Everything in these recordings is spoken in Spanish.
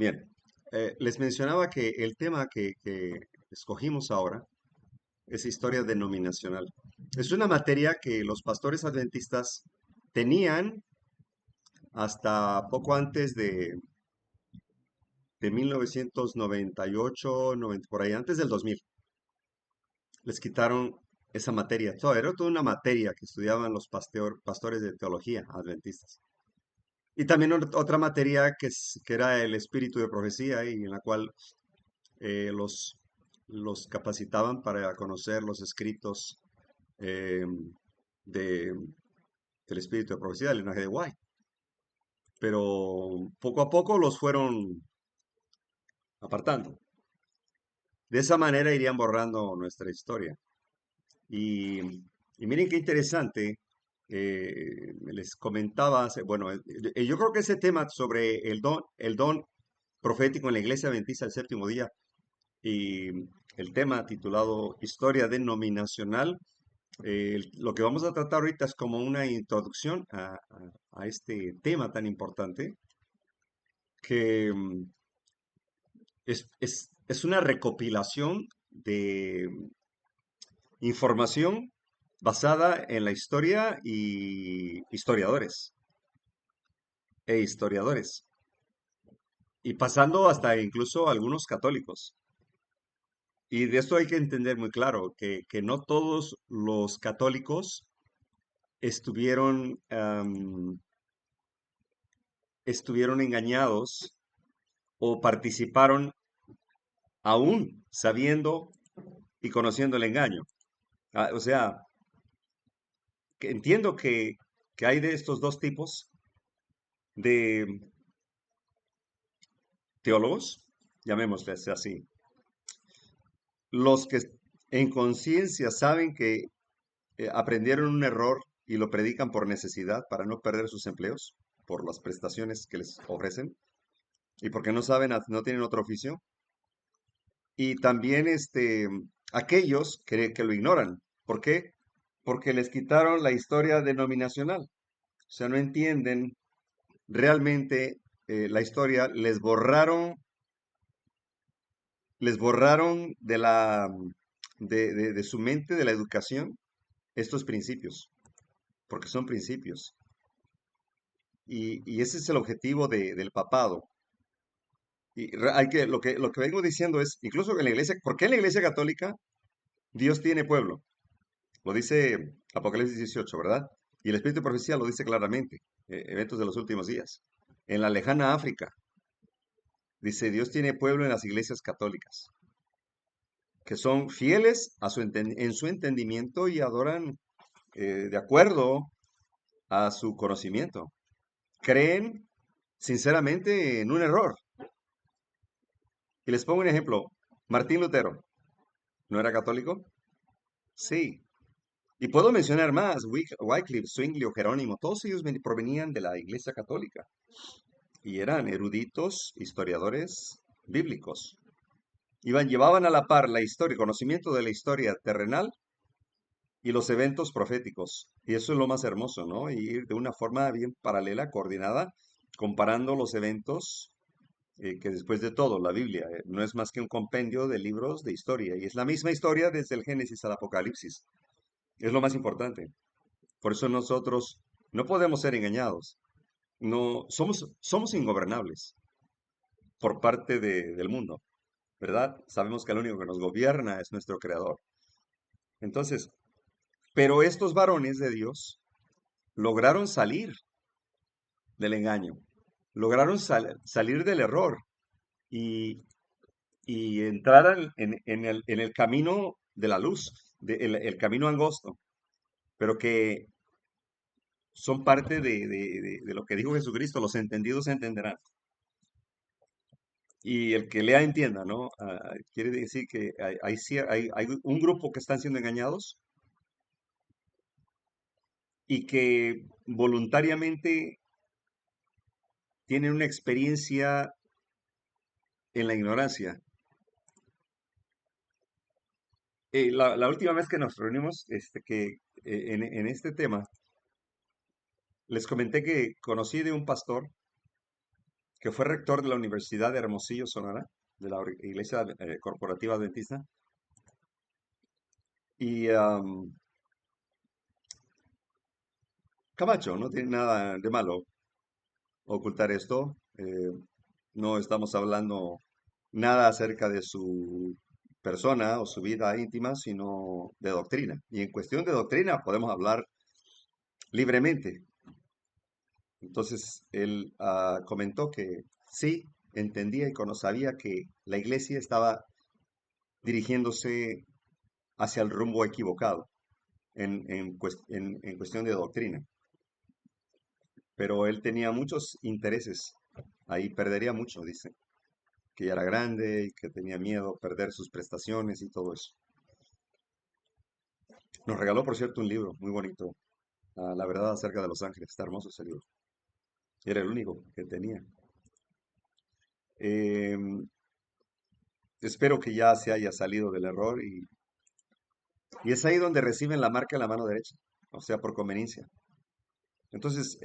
Bien, les mencionaba que el tema que escogimos ahora es historia denominacional. Es una materia que los pastores adventistas tenían hasta poco antes de 1998, 90, por ahí, antes del 2000. Les quitaron esa materia. Era toda una materia que estudiaban los pastores de teología adventistas. Y también otra materia que era el espíritu de profecía y en la cual eh, los, los capacitaban para conocer los escritos eh, de, del espíritu de profecía, del linaje de White. Pero poco a poco los fueron apartando. De esa manera irían borrando nuestra historia. Y, y miren qué interesante, les comentaba, bueno, yo creo que ese tema sobre el don profético en la iglesia adventista del séptimo día y el tema titulado Historia denominacional, lo que vamos a tratar ahorita es como una introducción a este tema tan importante que es una recopilación de información basada en la historia y historiadores, y pasando hasta incluso algunos católicos. Y de esto hay que entender muy claro que no todos los católicos estuvieron, estuvieron engañados o participaron aún sabiendo y conociendo el engaño. O sea, que entiendo que hay de estos dos tipos de teólogos, llamémosles así. Los que en conciencia saben que aprendieron un error y lo predican por necesidad para no perder sus empleos, por las prestaciones que les ofrecen y porque no saben, no tienen otro oficio. Y también aquellos que lo ignoran. ¿Por qué? Porque les quitaron la historia denominacional. O sea, no entienden realmente la historia, les borraron de su mente, de la educación, estos principios, porque son principios. Y ese es el objetivo del papado. Y lo que vengo diciendo es, incluso en la iglesia, ¿por qué en la iglesia católica Dios tiene pueblo? Lo dice Apocalipsis 18, ¿verdad? Y el Espíritu de Profecía lo dice claramente, eventos de los últimos días. En la lejana África, dice, Dios tiene pueblo en las iglesias católicas, que son fieles en su entendimiento y adoran de acuerdo a su conocimiento. Creen sinceramente en un error. Y les pongo un ejemplo. Martín Lutero, ¿no era católico? Sí. Y puedo mencionar más, Wycliffe, Zwingli o Jerónimo, todos ellos provenían de la Iglesia Católica y eran eruditos, historiadores bíblicos. Llevaban a la par la historia, conocimiento de la historia terrenal y los eventos proféticos. Y eso es lo más hermoso, ¿no? Y ir de una forma bien paralela, coordinada, comparando los eventos, que después de todo, la Biblia no es más que un compendio de libros de historia, y es la misma historia desde el Génesis al Apocalipsis. Es lo más importante. Por eso nosotros no podemos ser engañados. No, somos ingobernables por parte del mundo, ¿verdad? Sabemos que el único que nos gobierna es nuestro Creador. Entonces, pero estos varones de Dios lograron salir del engaño, lograron salir del error y, y entrar en el camino de la luz, el camino angosto, pero que son parte de lo que dijo Jesucristo, los entendidos entenderán. Y el que lea entienda, ¿no? Quiere decir que hay un grupo que están siendo engañados y que voluntariamente tienen una experiencia en la ignorancia. La última vez que nos reunimos, en este tema, les comenté que conocí de un pastor que fue rector de la Universidad de Hermosillo, Sonora, de la Iglesia Corporativa Adventista. Y Camacho, no tiene nada de malo ocultar esto. No estamos hablando nada acerca de su persona o su vida íntima, sino de doctrina. Y en cuestión de doctrina podemos hablar libremente. Entonces, él comentó que sí, entendía y sabía que la iglesia estaba dirigiéndose hacia el rumbo equivocado en cuestión de doctrina. Pero él tenía muchos intereses. Ahí perdería mucho, dice. Que ya era grande y que tenía miedo perder sus prestaciones y todo eso. Nos regaló, por cierto, un libro muy bonito, La verdad acerca de los ángeles. Está hermoso ese libro. Era el único que tenía. Em, Espero que ya se haya salido del error y es ahí donde reciben la marca en la mano derecha, o sea, por conveniencia. Entonces,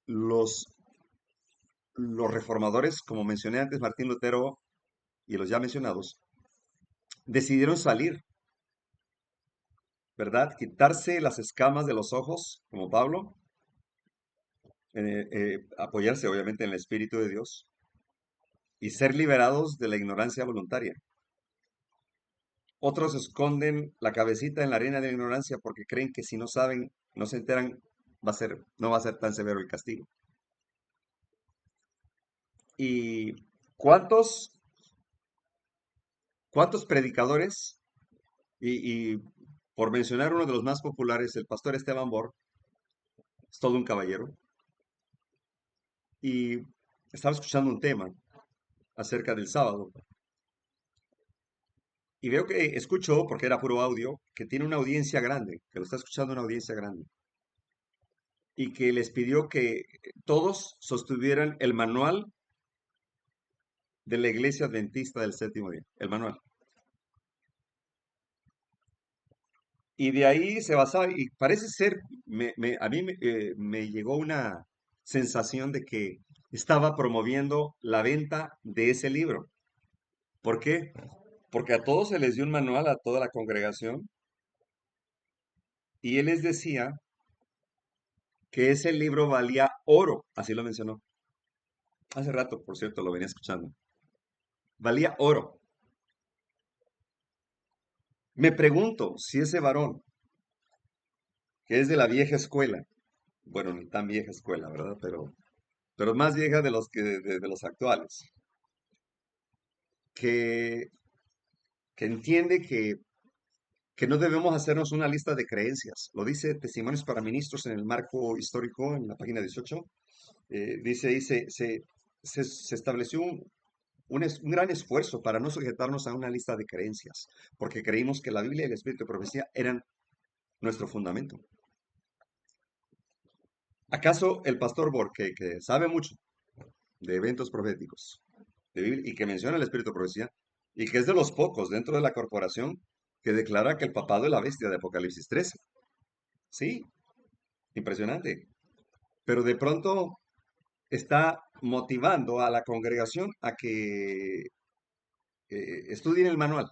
los, los reformadores, como mencioné antes, Martín Lutero y los ya mencionados, decidieron salir, ¿verdad? Quitarse las escamas de los ojos, como Pablo, apoyarse obviamente en el Espíritu de Dios y ser liberados de la ignorancia voluntaria. Otros esconden la cabecita en la arena de la ignorancia porque creen que si no saben, no se enteran, no va a ser tan severo el castigo. ¿Y cuántos, cuántos predicadores? Y por mencionar uno de los más populares, el pastor Esteban Borg, es todo un caballero, y estaba escuchando un tema acerca del sábado, y veo que escuchó, porque era puro audio, que tiene una audiencia grande, que lo está escuchando una audiencia grande, y que les pidió que todos sostuvieran el manual de la Iglesia Adventista del Séptimo Día, el manual. Y de ahí se basaba, y parece ser, a mí me llegó una sensación de que estaba promoviendo la venta de ese libro. ¿Por qué? Porque a todos se les dio un manual, a toda la congregación, y él les decía que ese libro valía oro, así lo mencionó. Hace rato, por cierto, lo venía escuchando. Valía oro. Me pregunto si ese varón, que es de la vieja escuela, bueno, ni tan vieja escuela, ¿verdad? Pero más vieja de los de los actuales, que, que entiende que no debemos hacernos una lista de creencias. Lo dice Testimonios para Ministros en el marco histórico, en la página 18. Dice ahí, se estableció un gran esfuerzo para no sujetarnos a una lista de creencias, porque creímos que la Biblia y el Espíritu de Profecía eran nuestro fundamento. ¿Acaso el pastor Borg, que sabe mucho de eventos proféticos y que menciona el Espíritu de Profecía, y que es de los pocos dentro de la corporación que declara que el papado es la bestia de Apocalipsis 13? Sí, impresionante. Pero de pronto está motivando a la congregación a que estudien el manual.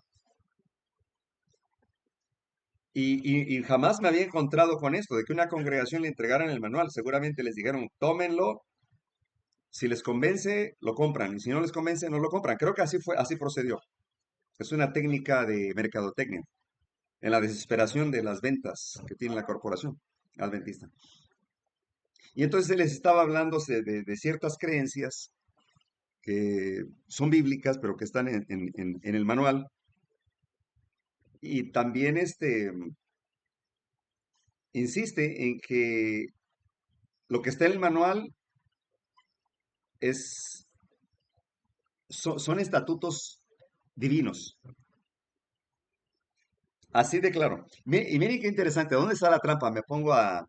Y jamás me había encontrado con esto, de que una congregación le entregaran el manual. Seguramente les dijeron, tómenlo, si les convence, lo compran, y si no les convence, no lo compran. Creo que así fue, así procedió. Es una técnica de mercadotecnia, en la desesperación de las ventas que tiene la corporación adventista. Y entonces él les estaba hablando de ciertas creencias que son bíblicas, pero que están en el manual. Y también insiste en que lo que está en el manual es, son estatutos divinos. Así de claro. Y miren qué interesante, ¿dónde está la trampa? Me pongo a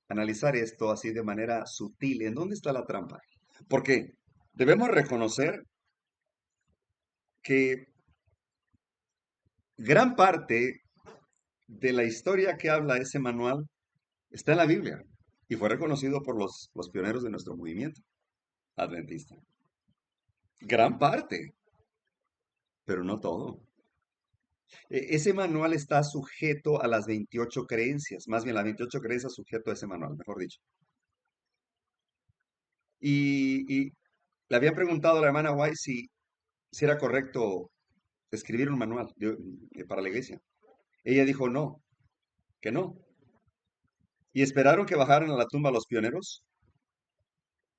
analizar esto así de manera sutil. ¿En dónde está la trampa? Porque debemos reconocer que gran parte de la historia que habla ese manual está en la Biblia y fue reconocido por los pioneros de nuestro movimiento. adventista. Gran parte, pero no todo. Ese manual está sujeto a las 28 creencias, más bien las 28 creencias sujeto a ese manual, mejor dicho. Y le habían preguntado a la hermana White si era correcto escribir un manual para la iglesia. Ella dijo no, que no. Y esperaron que bajaran a la tumba los pioneros.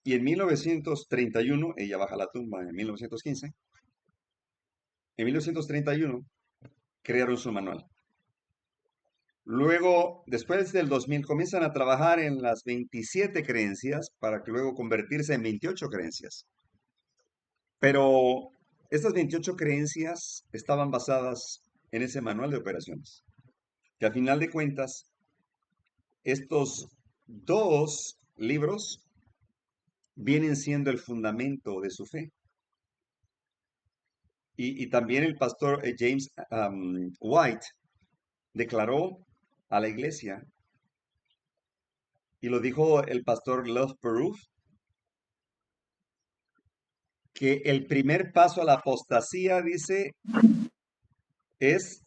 Y en 1931, ella baja a la tumba en 1915, en 1931 crearon su manual. Luego, después del 2000, comienzan a trabajar en las 27 creencias para que luego convertirse en 28 creencias. Pero estas 28 creencias estaban basadas en ese manual de operaciones, que al final de cuentas, estos dos libros vienen siendo el fundamento de su fe. Y también el pastor James White declaró a la iglesia, y lo dijo el pastor Love Peruf, que el primer paso a la apostasía, dice, es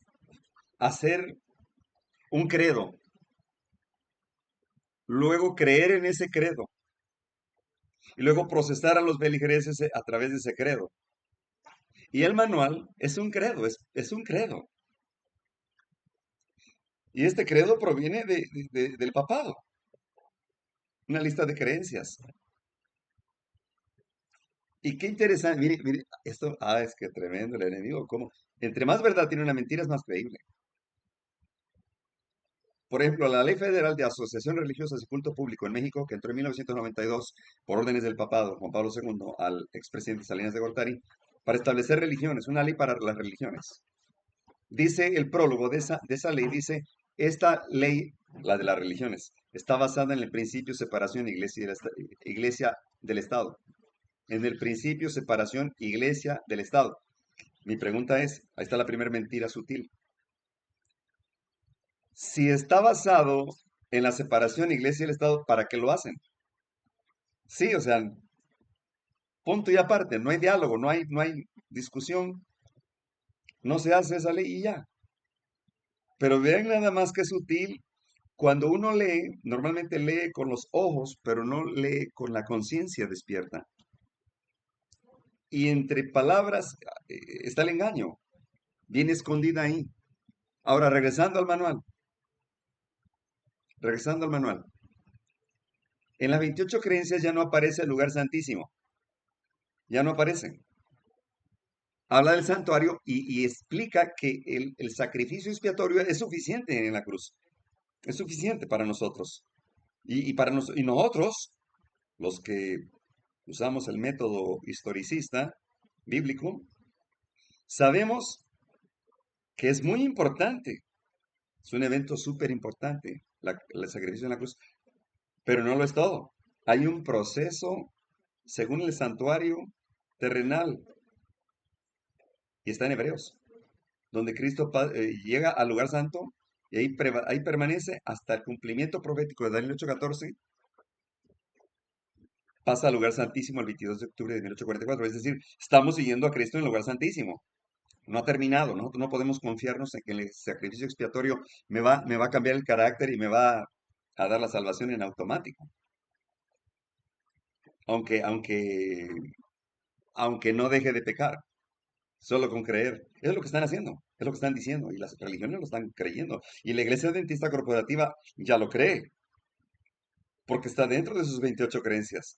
hacer un credo, luego creer en ese credo, y luego procesar a los beligreses a través de ese credo. Y el manual es un credo, es un credo. Y este credo proviene del papado, una lista de creencias. Y qué interesante, mire, mire, esto, es que tremendo el enemigo, cómo, entre más verdad tiene una mentira es más creíble. Por ejemplo, la Ley Federal de Asociación Religiosas y Culto Público en México, que entró en 1992 por órdenes del papado Juan Pablo II al expresidente Salinas de Gortari, para establecer religiones, una ley para las religiones. Dice el prólogo de esa ley, dice, esta ley, la de las religiones, está basada en el principio separación iglesia del Estado. En el principio separación iglesia del Estado. Mi pregunta es, ahí está la primera mentira sutil. Si está basado en la separación iglesia y el Estado, ¿para qué lo hacen? Sí, o sea, punto y aparte, no hay diálogo, no hay discusión, no se hace esa ley y ya. Pero vean nada más que sutil, cuando uno lee, normalmente lee con los ojos, pero no lee con la conciencia despierta. Y entre palabras está el engaño, viene escondida ahí. Ahora, regresando al manual. En las 28 creencias ya no aparece el lugar santísimo, ya no aparece. Habla del santuario y explica que el sacrificio expiatorio es suficiente en la cruz, es suficiente para nosotros. Y nosotros, los que usamos el método historicista bíblico, sabemos que es muy importante, es un evento súper importante, el sacrificio en la cruz, pero no lo es todo. Hay un proceso según el santuario terrenal, y está en Hebreos, donde Cristo llega al lugar santo y ahí permanece hasta el cumplimiento profético de Daniel 8:14, pasa al lugar santísimo el 22 de octubre de 1844. Es decir, estamos siguiendo a Cristo en el lugar santísimo. No ha terminado, nosotros no podemos confiarnos en que el sacrificio expiatorio me va a cambiar el carácter y me va a dar la salvación en automático. Aunque no deje de pecar, solo con creer. Es lo que están haciendo, es lo que están diciendo, y las religiones lo están creyendo. Y la Iglesia Adventista Corporativa ya lo cree, porque está dentro de sus 28 creencias.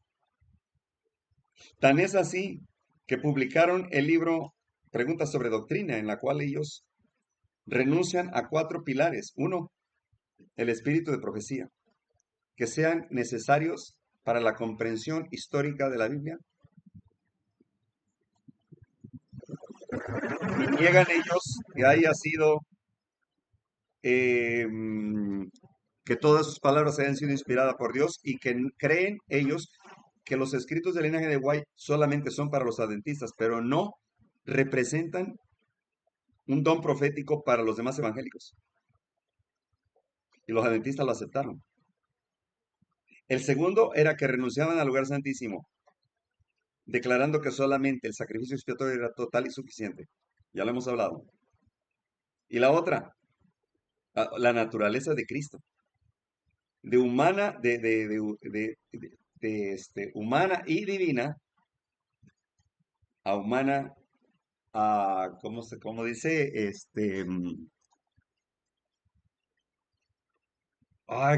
Tan es así que publicaron el libro Preguntas sobre Doctrina, en la cual ellos renuncian a 4 pilares. Uno, el espíritu de profecía, que sean necesarios para la comprensión histórica de la Biblia. Y niegan ellos que haya sido, que todas sus palabras hayan sido inspiradas por Dios, y que creen ellos que los escritos del linaje de White solamente son para los adventistas, pero no representan un don profético para los demás evangélicos. Y los adventistas lo aceptaron. El segundo era que renunciaban al lugar santísimo. declarando que solamente el sacrificio expiatorio era total y suficiente. Ya lo hemos hablado. Y la otra, la naturaleza de Cristo, de humana, humana y divina a humana, cómo dice?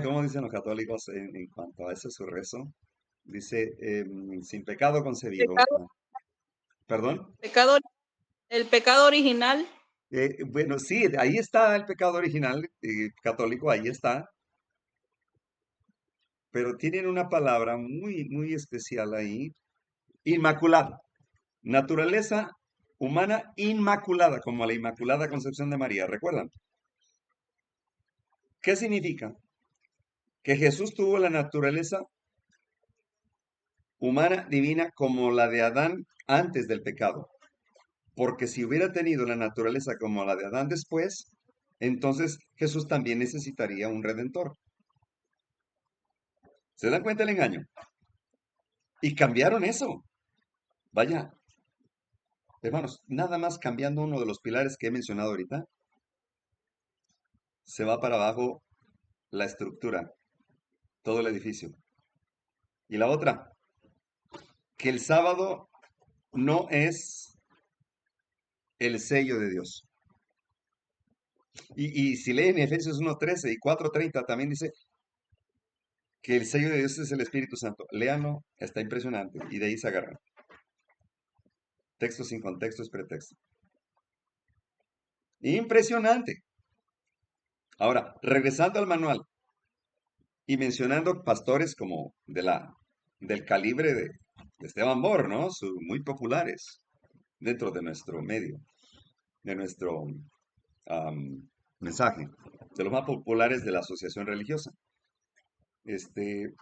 ¿Cómo dicen los católicos en cuanto a ese su rezo? Dice, sin pecado concebido. Pecado, ¿Perdón? pecado, el pecado original. Bueno, sí, ahí está el pecado original católico, ahí está, pero tienen una palabra muy, muy especial ahí, inmaculada, naturaleza humana inmaculada, como la Inmaculada Concepción de María, ¿recuerdan? ¿Qué significa? Que Jesús tuvo la naturaleza humana divina como la de Adán antes del pecado, porque si hubiera tenido la naturaleza como la de Adán después, entonces Jesús también necesitaría un redentor. ¿Se dan cuenta del engaño? Y cambiaron eso. Vaya, hermanos, nada más cambiando uno de los pilares que he mencionado ahorita, se va para abajo la estructura, todo el edificio. Y la otra, que el sábado no es el sello de Dios. Y si leen Efesios 1:13 y 4:30, también dice que el sello de Dios es el Espíritu Santo. Léanlo, está impresionante. Y de ahí se agarran. Texto sin contexto es pretexto. Impresionante. Ahora, regresando al manual y mencionando pastores como del calibre de Esteban Borr, ¿no? Muy populares dentro de nuestro medio, de nuestro mensaje, de los más populares de la asociación religiosa. Este,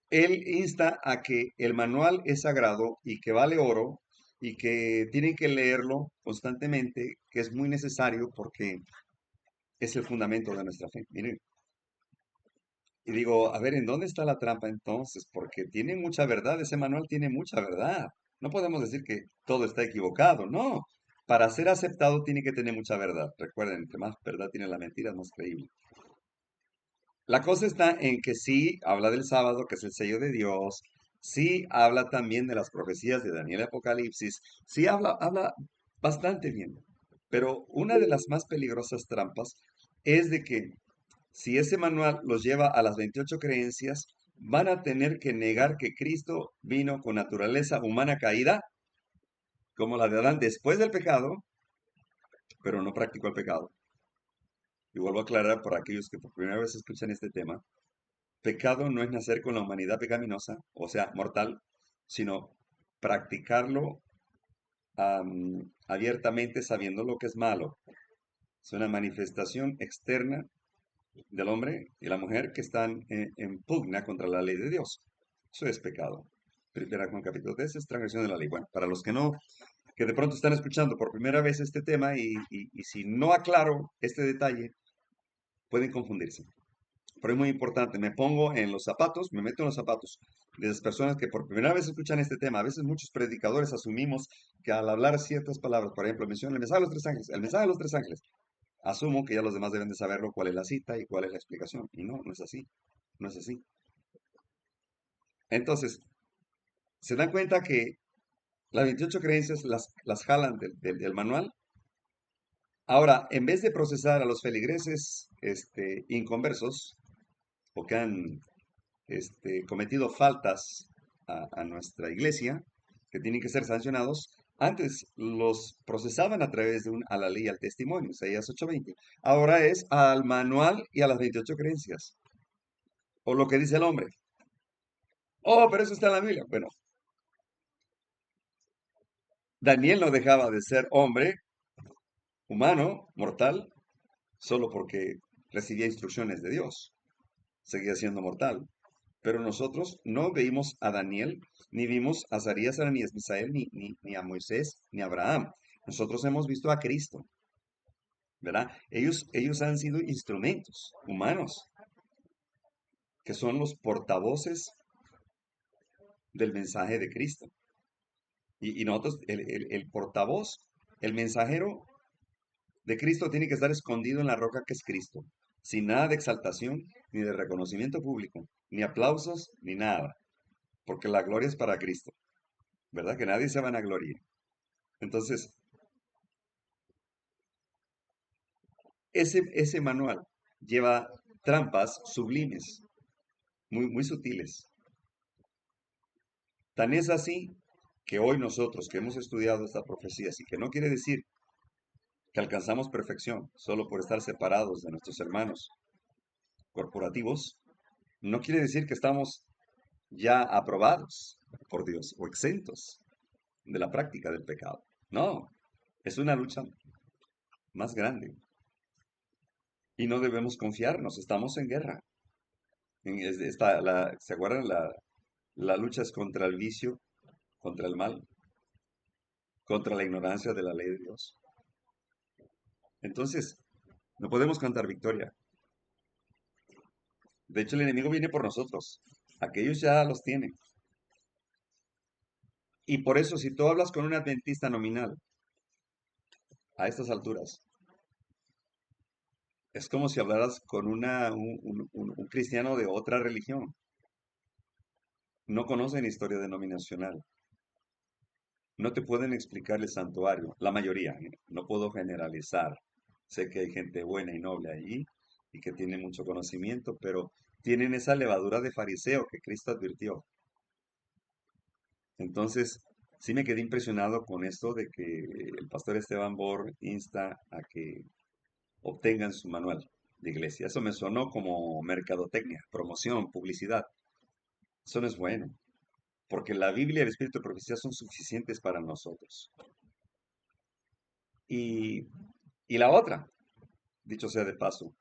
Él insta a que el manual es sagrado y que vale oro y que tienen que leerlo constantemente, que es muy necesario porque es el fundamento de nuestra fe. Miren, y digo, a ver, ¿en dónde está la trampa entonces? Porque tiene mucha verdad, ese manual tiene mucha verdad. No podemos decir que todo está equivocado, no. Para ser aceptado tiene que tener mucha verdad. Recuerden, entre más verdad tiene la mentira, es más creíble. La cosa está en que sí habla del sábado, que es el sello de Dios, sí habla también de las profecías de Daniel y Apocalipsis, sí habla bastante bien. Pero una de las más peligrosas trampas es de que si ese manual los lleva a las 28 creencias, van a tener que negar que Cristo vino con naturaleza humana caída, como la de Adán después del pecado, pero no practicó el pecado. Y vuelvo a aclarar por aquellos que por primera vez escuchan este tema. Pecado no es nacer con la humanidad pecaminosa, o sea, mortal, sino practicarlo abiertamente sabiendo lo que es malo. Es una manifestación externa del hombre y la mujer que están en pugna contra la ley de Dios. Eso es pecado. Primera Juan capítulo 3 es transgresión de la ley. Bueno, para los que no, que de pronto están escuchando por primera vez este tema y si no aclaro este detalle, pueden confundirse. Pero es muy importante, me pongo en los zapatos, me meto en los zapatos de las personas que por primera vez escuchan este tema. A veces muchos predicadores asumimos que al hablar ciertas palabras, por ejemplo, mencionan el mensaje de los tres ángeles, el mensaje de los tres ángeles, asumo que ya los demás deben de saberlo, cuál es la cita y cuál es la explicación. Y no, no es así, no es así. Entonces, se dan cuenta que las 28 creencias las jalan del manual. Ahora, en vez de procesar a los feligreses inconversos o que han cometido faltas a nuestra iglesia, que tienen que ser sancionados, antes los procesaban a través a la ley y al testimonio, Isaías 8:20. Ahora es al manual y a las 28 creencias, o lo que dice el hombre. Oh, pero eso está en la Biblia. Bueno, Daniel no dejaba de ser hombre, humano, mortal, solo porque recibía instrucciones de Dios. Seguía siendo mortal. Pero nosotros no vimos a Daniel, ni vimos a Azarías, Ananías, Misael, ni a Moisés, ni a Abraham. Nosotros hemos visto a Cristo, ¿verdad? Ellos han sido instrumentos humanos, que son los portavoces del mensaje de Cristo. Y nosotros, el portavoz, el mensajero de Cristo tiene que estar escondido en la roca que es Cristo, sin nada de exaltación, ni de reconocimiento público, ni aplausos, ni nada, porque la gloria es para Cristo, ¿verdad? Que nadie se vanaglorie. Entonces, ese manual lleva trampas sublimes, muy sutiles. Tan es así que hoy nosotros que hemos estudiado estas profecías y que no quiere decir que alcanzamos perfección solo por estar separados de nuestros hermanos corporativos, no quiere decir que estamos ya aprobados por Dios o exentos de la práctica del pecado. No, es una lucha más grande y no debemos confiarnos, estamos en guerra. ¿Se acuerdan? La lucha es contra el vicio, contra el mal, contra la ignorancia de la ley de Dios. Entonces, no podemos cantar victoria. De hecho, el enemigo viene por nosotros. Aquellos ya los tienen. Y por eso, si tú hablas con un adventista nominal a estas alturas, es como si hablaras con un cristiano de otra religión. No conocen historia denominacional. No te pueden explicar el santuario. La mayoría, ¿eh? No puedo generalizar. Sé que hay gente buena y noble allí y que tiene mucho conocimiento, pero tienen esa levadura de fariseo que Cristo advirtió. Entonces, sí me quedé impresionado con esto de que el pastor Esteban Bor insta a que obtengan su manual de iglesia. Eso me sonó como mercadotecnia, promoción, publicidad. Eso no es bueno, porque la Biblia y el Espíritu de Profecía son suficientes para nosotros. Y, y la otra, dicho sea de paso,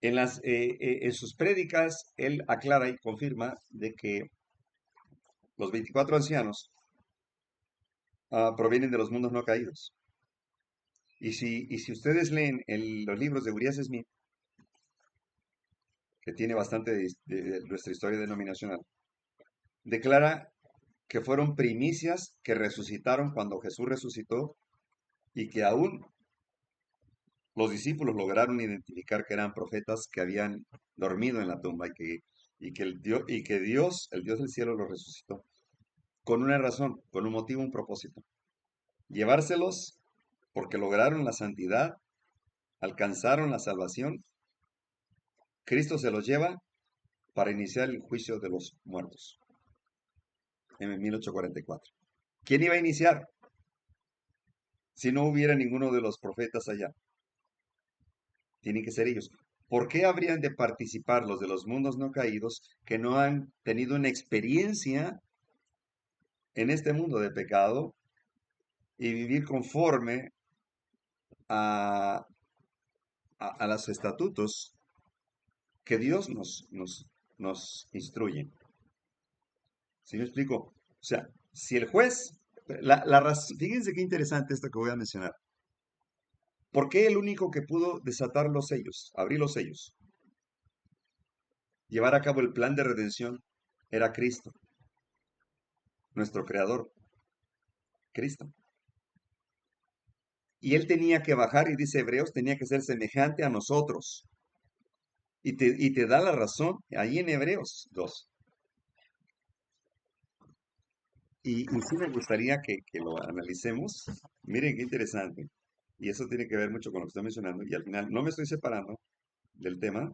en sus prédicas, él aclara y confirma de que los 24 ancianos provienen de los mundos no caídos. Y si ustedes leen los libros de Urias Smith, que tiene bastante de nuestra historia denominacional, declara que fueron primicias que resucitaron cuando Jesús resucitó y que aún los discípulos lograron identificar que eran profetas que habían dormido en la tumba y que Dios, el Dios del cielo, los resucitó con una razón, con un motivo, un propósito. Llevárselos porque lograron la santidad, alcanzaron la salvación. Cristo se los lleva para iniciar el juicio de los muertos en 1844. ¿Quién iba a iniciar si no hubiera ninguno de los profetas allá? Tienen que ser ellos. ¿Por qué habrían de participar los de los mundos no caídos que no han tenido una experiencia en este mundo de pecado y vivir conforme a, a los estatutos que Dios nos instruye? ¿Sí me explico? O sea, si el juez, fíjense qué interesante esto que voy a mencionar. ¿Por qué el único que pudo desatar los sellos, abrir los sellos, llevar a cabo el plan de redención, era Cristo, nuestro creador, Cristo? Y él tenía que bajar, y dice Hebreos, tenía que ser semejante a nosotros. Y te da la razón ahí en Hebreos 2. Y sí me gustaría que lo analicemos. Miren qué interesante. Y eso tiene que ver mucho con lo que estoy mencionando. Y al final no me estoy separando del tema,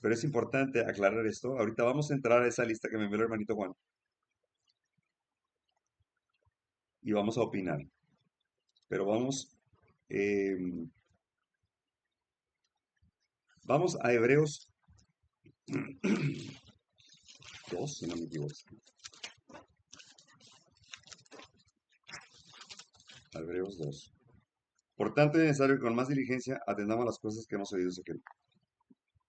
pero es importante aclarar esto. Ahorita vamos a entrar a esa lista que me envió el hermanito Juan y vamos a opinar. Pero eh, vamos a Hebreos 2, si no me equivoco. Hebreos 2. Por tanto, es necesario que con más diligencia atendamos las cosas que hemos oído.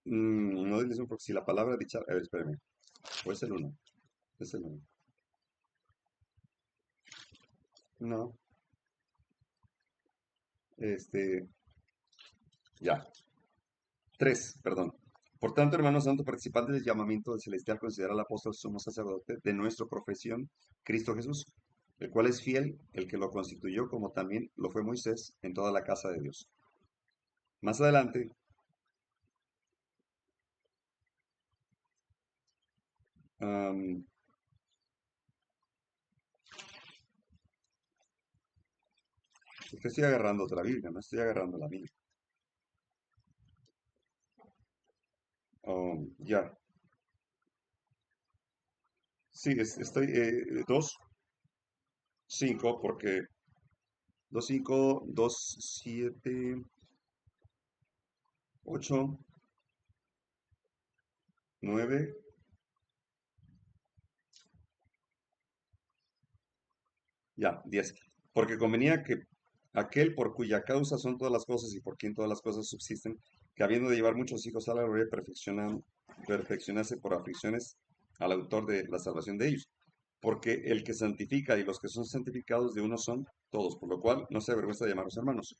No diles porque si la palabra dicha. A ver, espérame. ¿O es el uno? Es el uno. No. Este. Ya. 3, perdón. Por tanto, hermanos santos, participantes del llamamiento del celestial, considera al apóstol sumo sacerdote de nuestra profesión, Cristo Jesús, el cual es fiel, el que lo constituyó, como también lo fue Moisés en toda la casa de Dios. Más adelante, am, es que estoy agarrando otra Biblia, no estoy agarrando la mía. Ya, sí, estoy 2, 5, porque 2, 5, 2, 7, 8, 9, ya, 10. Porque convenía que aquel por cuya causa son todas las cosas y por quien todas las cosas subsisten, que habiendo de llevar muchos hijos a la gloria, perfeccionase por aflicciones al autor de la salvación de ellos. Porque el que santifica y los que son santificados de uno son todos, por lo cual no se avergüenza de llamaros hermanos,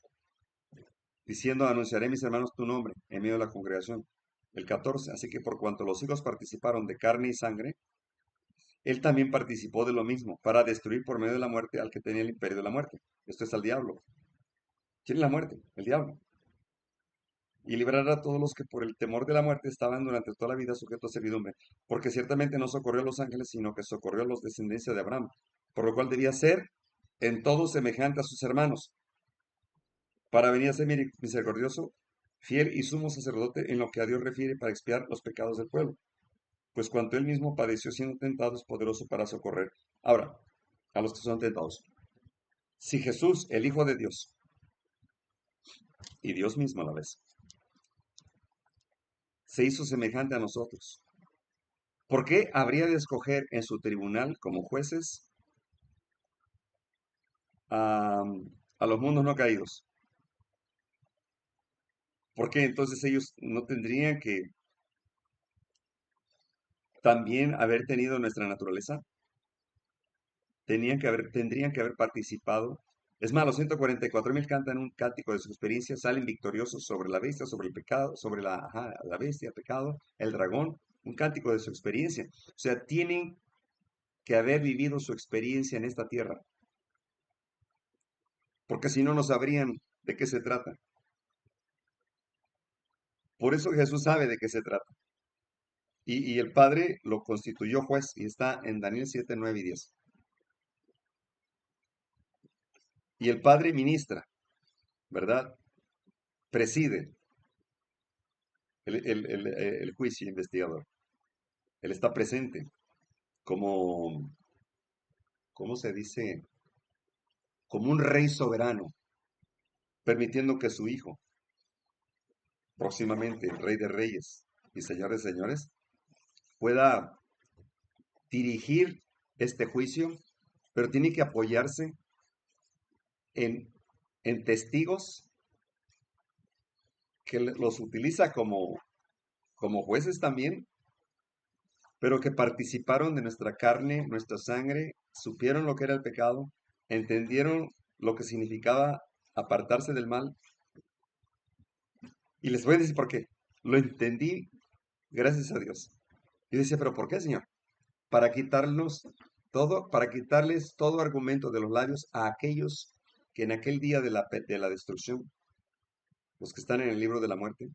diciendo, anunciaré mis hermanos tu nombre en medio de la congregación. El 14, así que por cuanto los hijos participaron de carne y sangre, él también participó de lo mismo, para destruir por medio de la muerte al que tenía el imperio de la muerte. Esto es al diablo. ¿Quién es la muerte? El diablo. Y librar a todos los que por el temor de la muerte estaban durante toda la vida sujetos a servidumbre, porque ciertamente no socorrió a los ángeles, sino que socorrió a los descendencia de Abraham, por lo cual debía ser en todo semejante a sus hermanos, para venir a ser misericordioso, fiel y sumo sacerdote en lo que a Dios refiere para expiar los pecados del pueblo, pues cuanto él mismo padeció siendo tentado es poderoso para socorrer. Ahora, a los que son tentados. Si Jesús, el Hijo de Dios, y Dios mismo a la vez, se hizo semejante a nosotros, ¿por qué habría de escoger en su tribunal como jueces a, a los mundos no caídos? ¿Por qué entonces ellos no tendrían que también haber tenido nuestra naturaleza? Tendrían que haber participado. Es más, los 144,000 cantan un cántico de su experiencia, salen victoriosos sobre la bestia, sobre el pecado, sobre la bestia, el pecado, el dragón, un cántico de su experiencia. O sea, tienen que haber vivido su experiencia en esta tierra, porque si no, no sabrían de qué se trata. Por eso Jesús sabe de qué se trata. Y el Padre lo constituyó juez, y está en Daniel 7, 9 y 10. Y el Padre ministra, ¿verdad? Preside el juicio investigador. Él está presente como, ¿cómo se dice? Como un rey soberano, permitiendo que su hijo, próximamente el rey de reyes y señor de señores, pueda dirigir este juicio, pero tiene que apoyarse en, en testigos que los utiliza como jueces también, pero que participaron de nuestra carne, nuestra sangre, supieron lo que era el pecado, entendieron lo que significaba apartarse del mal. Y les voy a decir por qué. Lo entendí gracias a Dios. Y decía, pero ¿por qué, Señor? Para quitarnos todo, para quitarles todo argumento de los labios a aquellos que en aquel día de la destrucción, los que están en el libro de la muerte,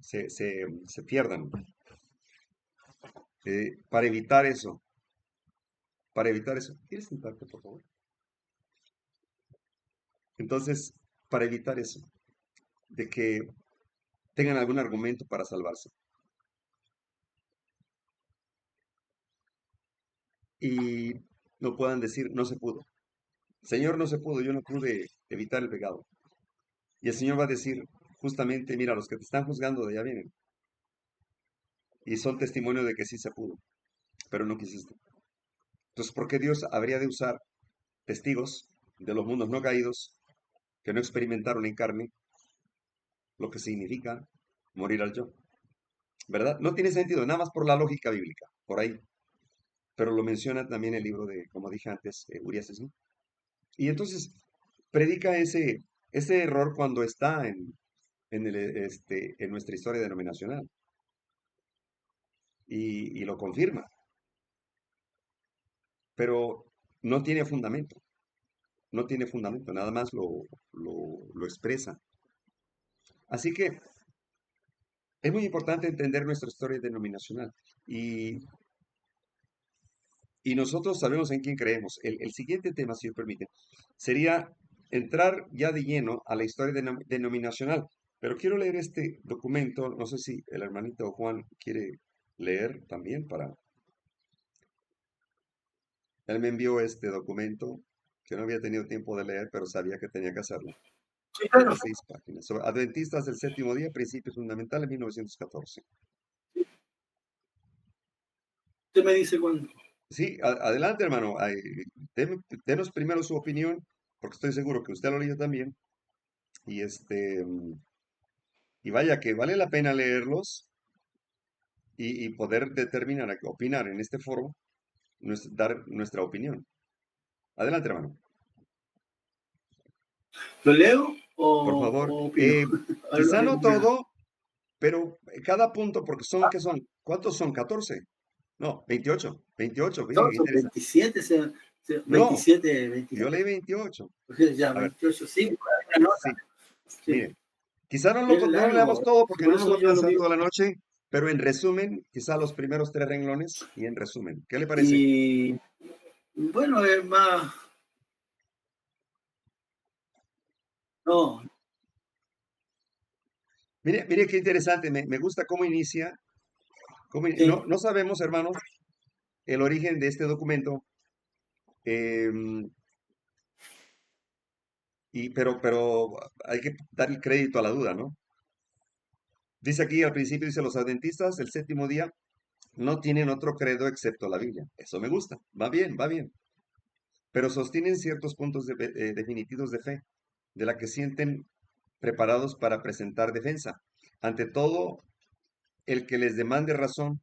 se pierdan. Para evitar eso, para evitar eso. ¿Quieres sentarte, por favor? Entonces, para evitar eso, de que tengan algún argumento para salvarse. Y no puedan decir, no se pudo. Señor, no se pudo, yo no pude evitar el pecado. Y el Señor va a decir, justamente, mira, los que te están juzgando de allá vienen. Y son testimonio de que sí se pudo, pero no quisiste. Entonces, ¿por qué Dios habría de usar testigos de los mundos no caídos que no experimentaron en carne lo que significa morir al yo? ¿Verdad? No tiene sentido, nada más por la lógica bíblica, por ahí. Pero lo menciona también el libro de, como dije antes, Urias, ¿no? Y entonces predica ese, ese error cuando está en nuestra historia denominacional y lo confirma, pero no tiene fundamento, no tiene fundamento, nada más lo expresa. Así que es muy importante entender nuestra historia denominacional y, y nosotros sabemos en quién creemos. El siguiente tema, si me permite, sería entrar ya de lleno a la historia denominacional. Pero quiero leer este documento, no sé si el hermanito Juan quiere leer también para... Él me envió este documento que no había tenido tiempo de leer, pero sabía que tenía que hacerlo. Sí, Es de claro. 6 páginas. Sobre Adventistas del Séptimo Día, Principios Fundamentales, 1914. Usted me dice cuándo. Sí, adelante, hermano. Ay, denos primero su opinión, porque estoy seguro que usted lo leyó también. Y y vaya que vale la pena leerlos y poder determinar, opinar en este foro, dar nuestra opinión. Adelante, hermano. ¿Lo leo Por favor. o opino? Quizá no Algo primero. todo, pero cada punto, porque son, ¿qué son? ¿Cuántos son? 14. No, 28. 28, No, fíjate qué son interesante. 27, No, 27, yo 27. leí 28. Ya, A ver, 28, sí, una nota. sí, Sí, mire. Quizá es no lo leamos largo. todo Sí, porque por no nos va a eso yo lo alcanzar digo. toda la noche, pero en resumen, quizá los primeros 3 renglones y en resumen. ¿Qué le parece? Y bueno, es más. No, Mire, mire qué interesante, me gusta cómo inicia. sí. No sabemos, hermanos, el origen de este documento, em, pero hay que dar el crédito a la duda, ¿no? Dice aquí al principio, dice, los adventistas del séptimo día no tienen otro credo excepto la Biblia. Eso me gusta, va bien, va bien. Pero sostienen ciertos puntos definitivos de fe, de la que sienten preparados para presentar defensa. Ante todo, el que les demande razón,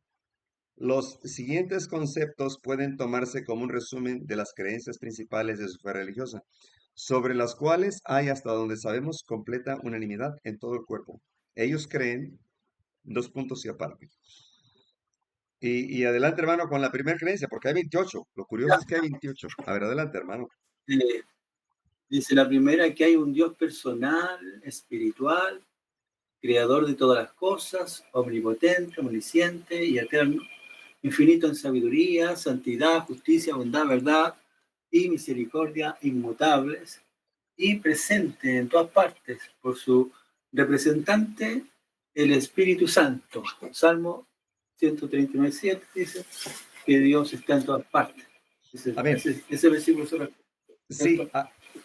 los siguientes conceptos pueden tomarse como un resumen de las creencias principales de su fe religiosa, sobre las cuales hay, hasta donde sabemos, completa unanimidad en todo el cuerpo. Ellos creen, 2 puntos y aparte. Y adelante, hermano, con la primera creencia, porque hay 28. Lo curioso es que hay 28. A ver, adelante, hermano. Eh, Dice la primera que hay un Dios personal, espiritual, creador de todas las cosas, omnipotente, omnisciente y eterno, infinito en sabiduría, santidad, justicia, bondad, verdad y misericordia inmutables, y presente en todas partes por su representante, el Espíritu Santo. Salmo 139:7 dice que Dios está en todas partes. Amén. Ese versículo solo. Sí,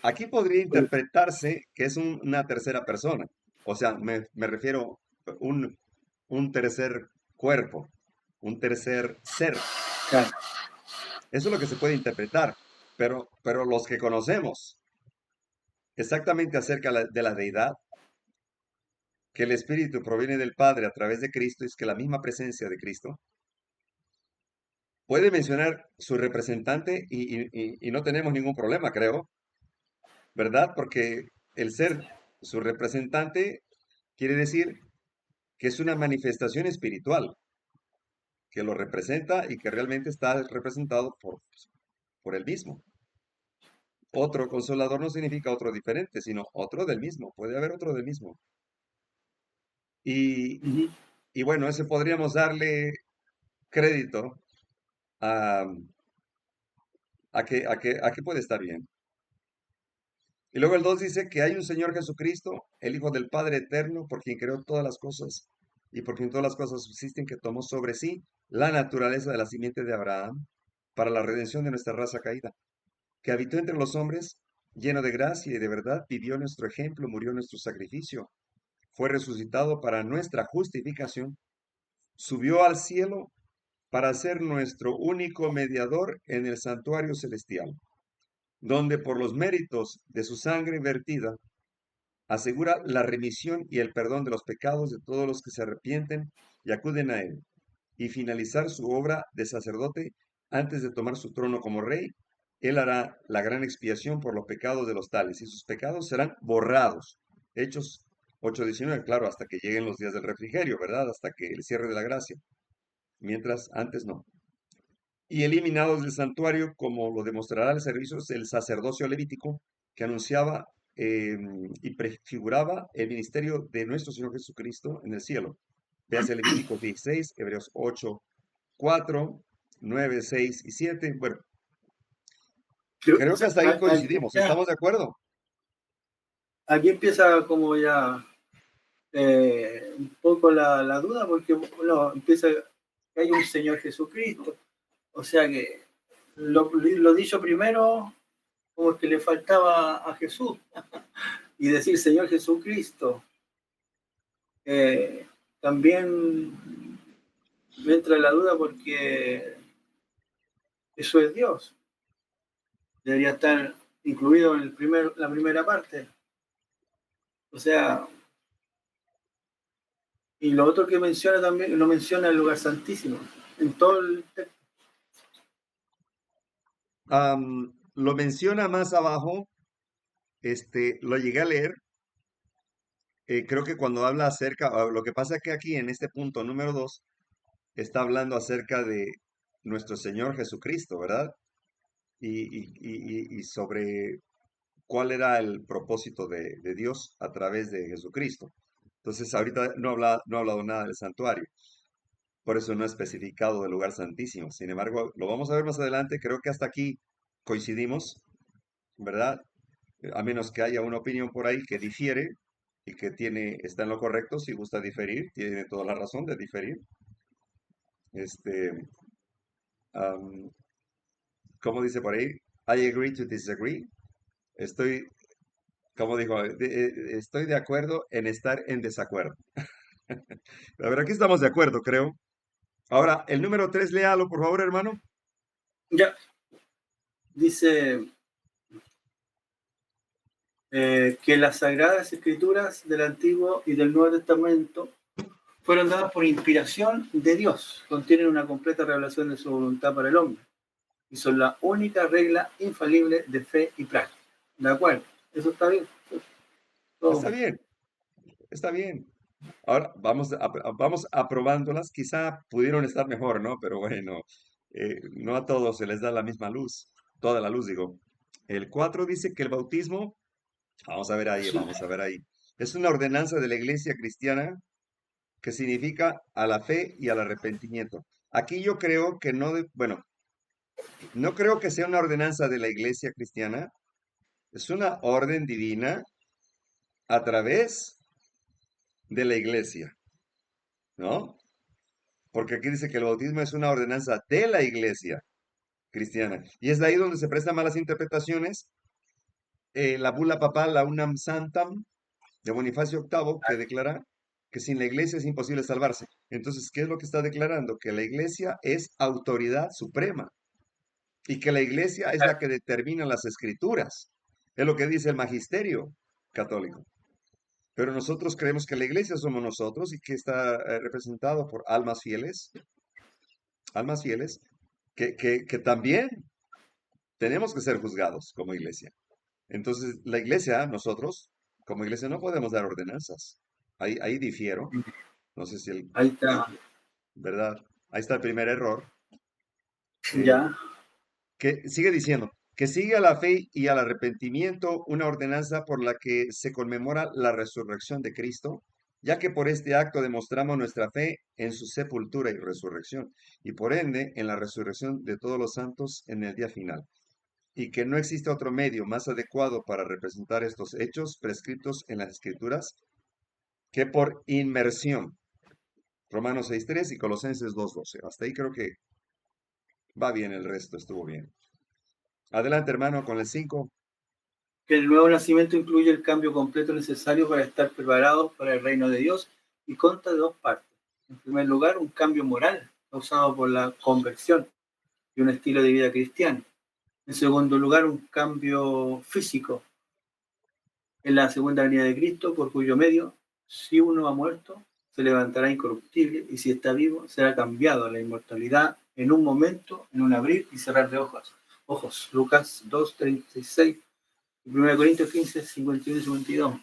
aquí podría interpretarse que es una tercera persona. O sea, me refiero a un tercer cuerpo, un tercer ser. Claro, Eso es lo que se puede interpretar. Pero los que conocemos exactamente acerca de la deidad, que el Espíritu proviene del Padre a través de Cristo, es que la misma presencia de Cristo puede mencionar su representante y no tenemos ningún problema, creo, ¿verdad? Porque el ser su representante quiere decir que es una manifestación espiritual que lo representa y que realmente está representado por él mismo. Otro consolador no significa otro diferente, sino otro del mismo. Puede haber otro del mismo. Y, uh-huh. y bueno, ese podríamos darle crédito a, a que puede estar bien. Y luego el 2 dice que hay un Señor Jesucristo, el Hijo del Padre eterno, por quien creó todas las cosas y por quien todas las cosas subsisten, que tomó sobre sí la naturaleza de la simiente de Abraham para la redención de nuestra raza caída, que habitó entre los hombres, lleno de gracia y de verdad, vivió nuestro ejemplo, murió nuestro sacrificio, fue resucitado para nuestra justificación, subió al cielo para ser nuestro único mediador en el santuario celestial, donde por los méritos de su sangre vertida asegura la remisión y el perdón de los pecados de todos los que se arrepienten y acuden a él, y finalizar su obra de sacerdote antes de tomar su trono como rey Él hará la gran expiación por los pecados de los tales, y sus pecados serán borrados. Hechos 8:19, claro, hasta que lleguen los días del refrigerio, ¿verdad? Hasta que el cierre de la gracia. Mientras, antes no. Y eliminados del santuario, como lo demostrará el servicio del sacerdocio levítico, que anunciaba y prefiguraba el ministerio de nuestro Señor Jesucristo en el cielo. Véase Levíticos 16, Hebreos 8, 4, 9, 6 y 7. Bueno, creo que hasta ahí coincidimos. ¿Estamos de acuerdo? Aquí empieza como ya un poco la duda, porque uno empieza que hay un Señor Jesucristo. O sea que lo dicho primero, como que le faltaba a Jesús. Y decir Señor Jesucristo, también me entra la duda porque eso es Dios. Debería estar incluido en la primera parte. O sea, y lo otro que menciona también, no menciona el lugar santísimo. En todo el texto. Lo menciona más abajo, lo llegué a leer. Creo que cuando habla acerca, lo que pasa es que aquí en este punto número 2 está hablando acerca de nuestro Señor Jesucristo, ¿verdad? Y sobre cuál era el propósito de Dios a través de Jesucristo. Entonces, ahorita no ha hablado nada del santuario, por eso no ha especificado del lugar santísimo. Sin embargo, lo vamos a ver más adelante. Creo que hasta aquí coincidimos, ¿verdad? A menos que haya una opinión por ahí que difiere y que está en lo correcto. Si gusta diferir, tiene toda la razón de diferir. Am, ¿Cómo dice por ahí? I agree to disagree. Estoy, como dijo, estoy de acuerdo en estar en desacuerdo. La verdad que estamos de acuerdo, creo. Ahora, el número 3, léalo, por favor, hermano. Ya, dice que las Sagradas Escrituras del Antiguo y del Nuevo Testamento fueron dadas por inspiración de Dios, contienen una completa revelación de su voluntad para el hombre y son la única regla infalible de fe y práctica. ¿De acuerdo? Eso está bien. Está Todo. bien, está bien. Ahora vamos aprobándolas. Quizá pudieron estar mejor, ¿no? Pero bueno, no a todos se les da la misma luz, toda la luz, digo. El 4 dice que el bautismo, vamos a ver ahí. Es una ordenanza de la iglesia cristiana que significa a la fe y al arrepentimiento. Aquí yo creo que bueno, no creo que sea una ordenanza de la iglesia cristiana, es una orden divina a través de la iglesia, ¿no? Porque aquí dice que el bautismo es una ordenanza de la iglesia cristiana. Y es de ahí donde se prestan malas interpretaciones. La bula papal, la Unam Santam, de Bonifacio VIII, que declara que sin la iglesia es imposible salvarse. Entonces, ¿qué es lo que está declarando? Que la iglesia es autoridad suprema y que la iglesia es la que determina las escrituras. Es lo que dice el magisterio católico. Pero nosotros creemos que la iglesia somos nosotros y que está representado por almas fieles, que también tenemos que ser juzgados como iglesia. Entonces, la iglesia, nosotros, como iglesia, no podemos dar ordenanzas. Ahí difiero. No sé si Ahí está. ¿verdad? Ahí está el primer error. Ya. Que sigue diciendo, que sigue a la fe y al arrepentimiento una ordenanza por la que se conmemora la resurrección de Cristo, ya que por este acto demostramos nuestra fe en su sepultura y resurrección, y por ende en la resurrección de todos los santos en el día final, y que no existe otro medio más adecuado para representar estos hechos prescritos en las Escrituras que por inmersión. Romanos 6:3 y Colosenses 2:12. Hasta ahí creo que va bien, el resto estuvo bien. Adelante, hermano, con el 5. Que el nuevo nacimiento incluye el cambio completo necesario para estar preparados para el reino de Dios y consta de dos partes. En primer lugar, un cambio moral causado por la conversión y un estilo de vida cristiano. En segundo lugar, un cambio físico en la segunda venida de Cristo, por cuyo medio, si uno ha muerto, se levantará incorruptible y si está vivo, será cambiado a la inmortalidad en un momento, en un abrir y cerrar de ojos. ojos. Lucas 2:36, 1 Corintios 15, 51 y 52.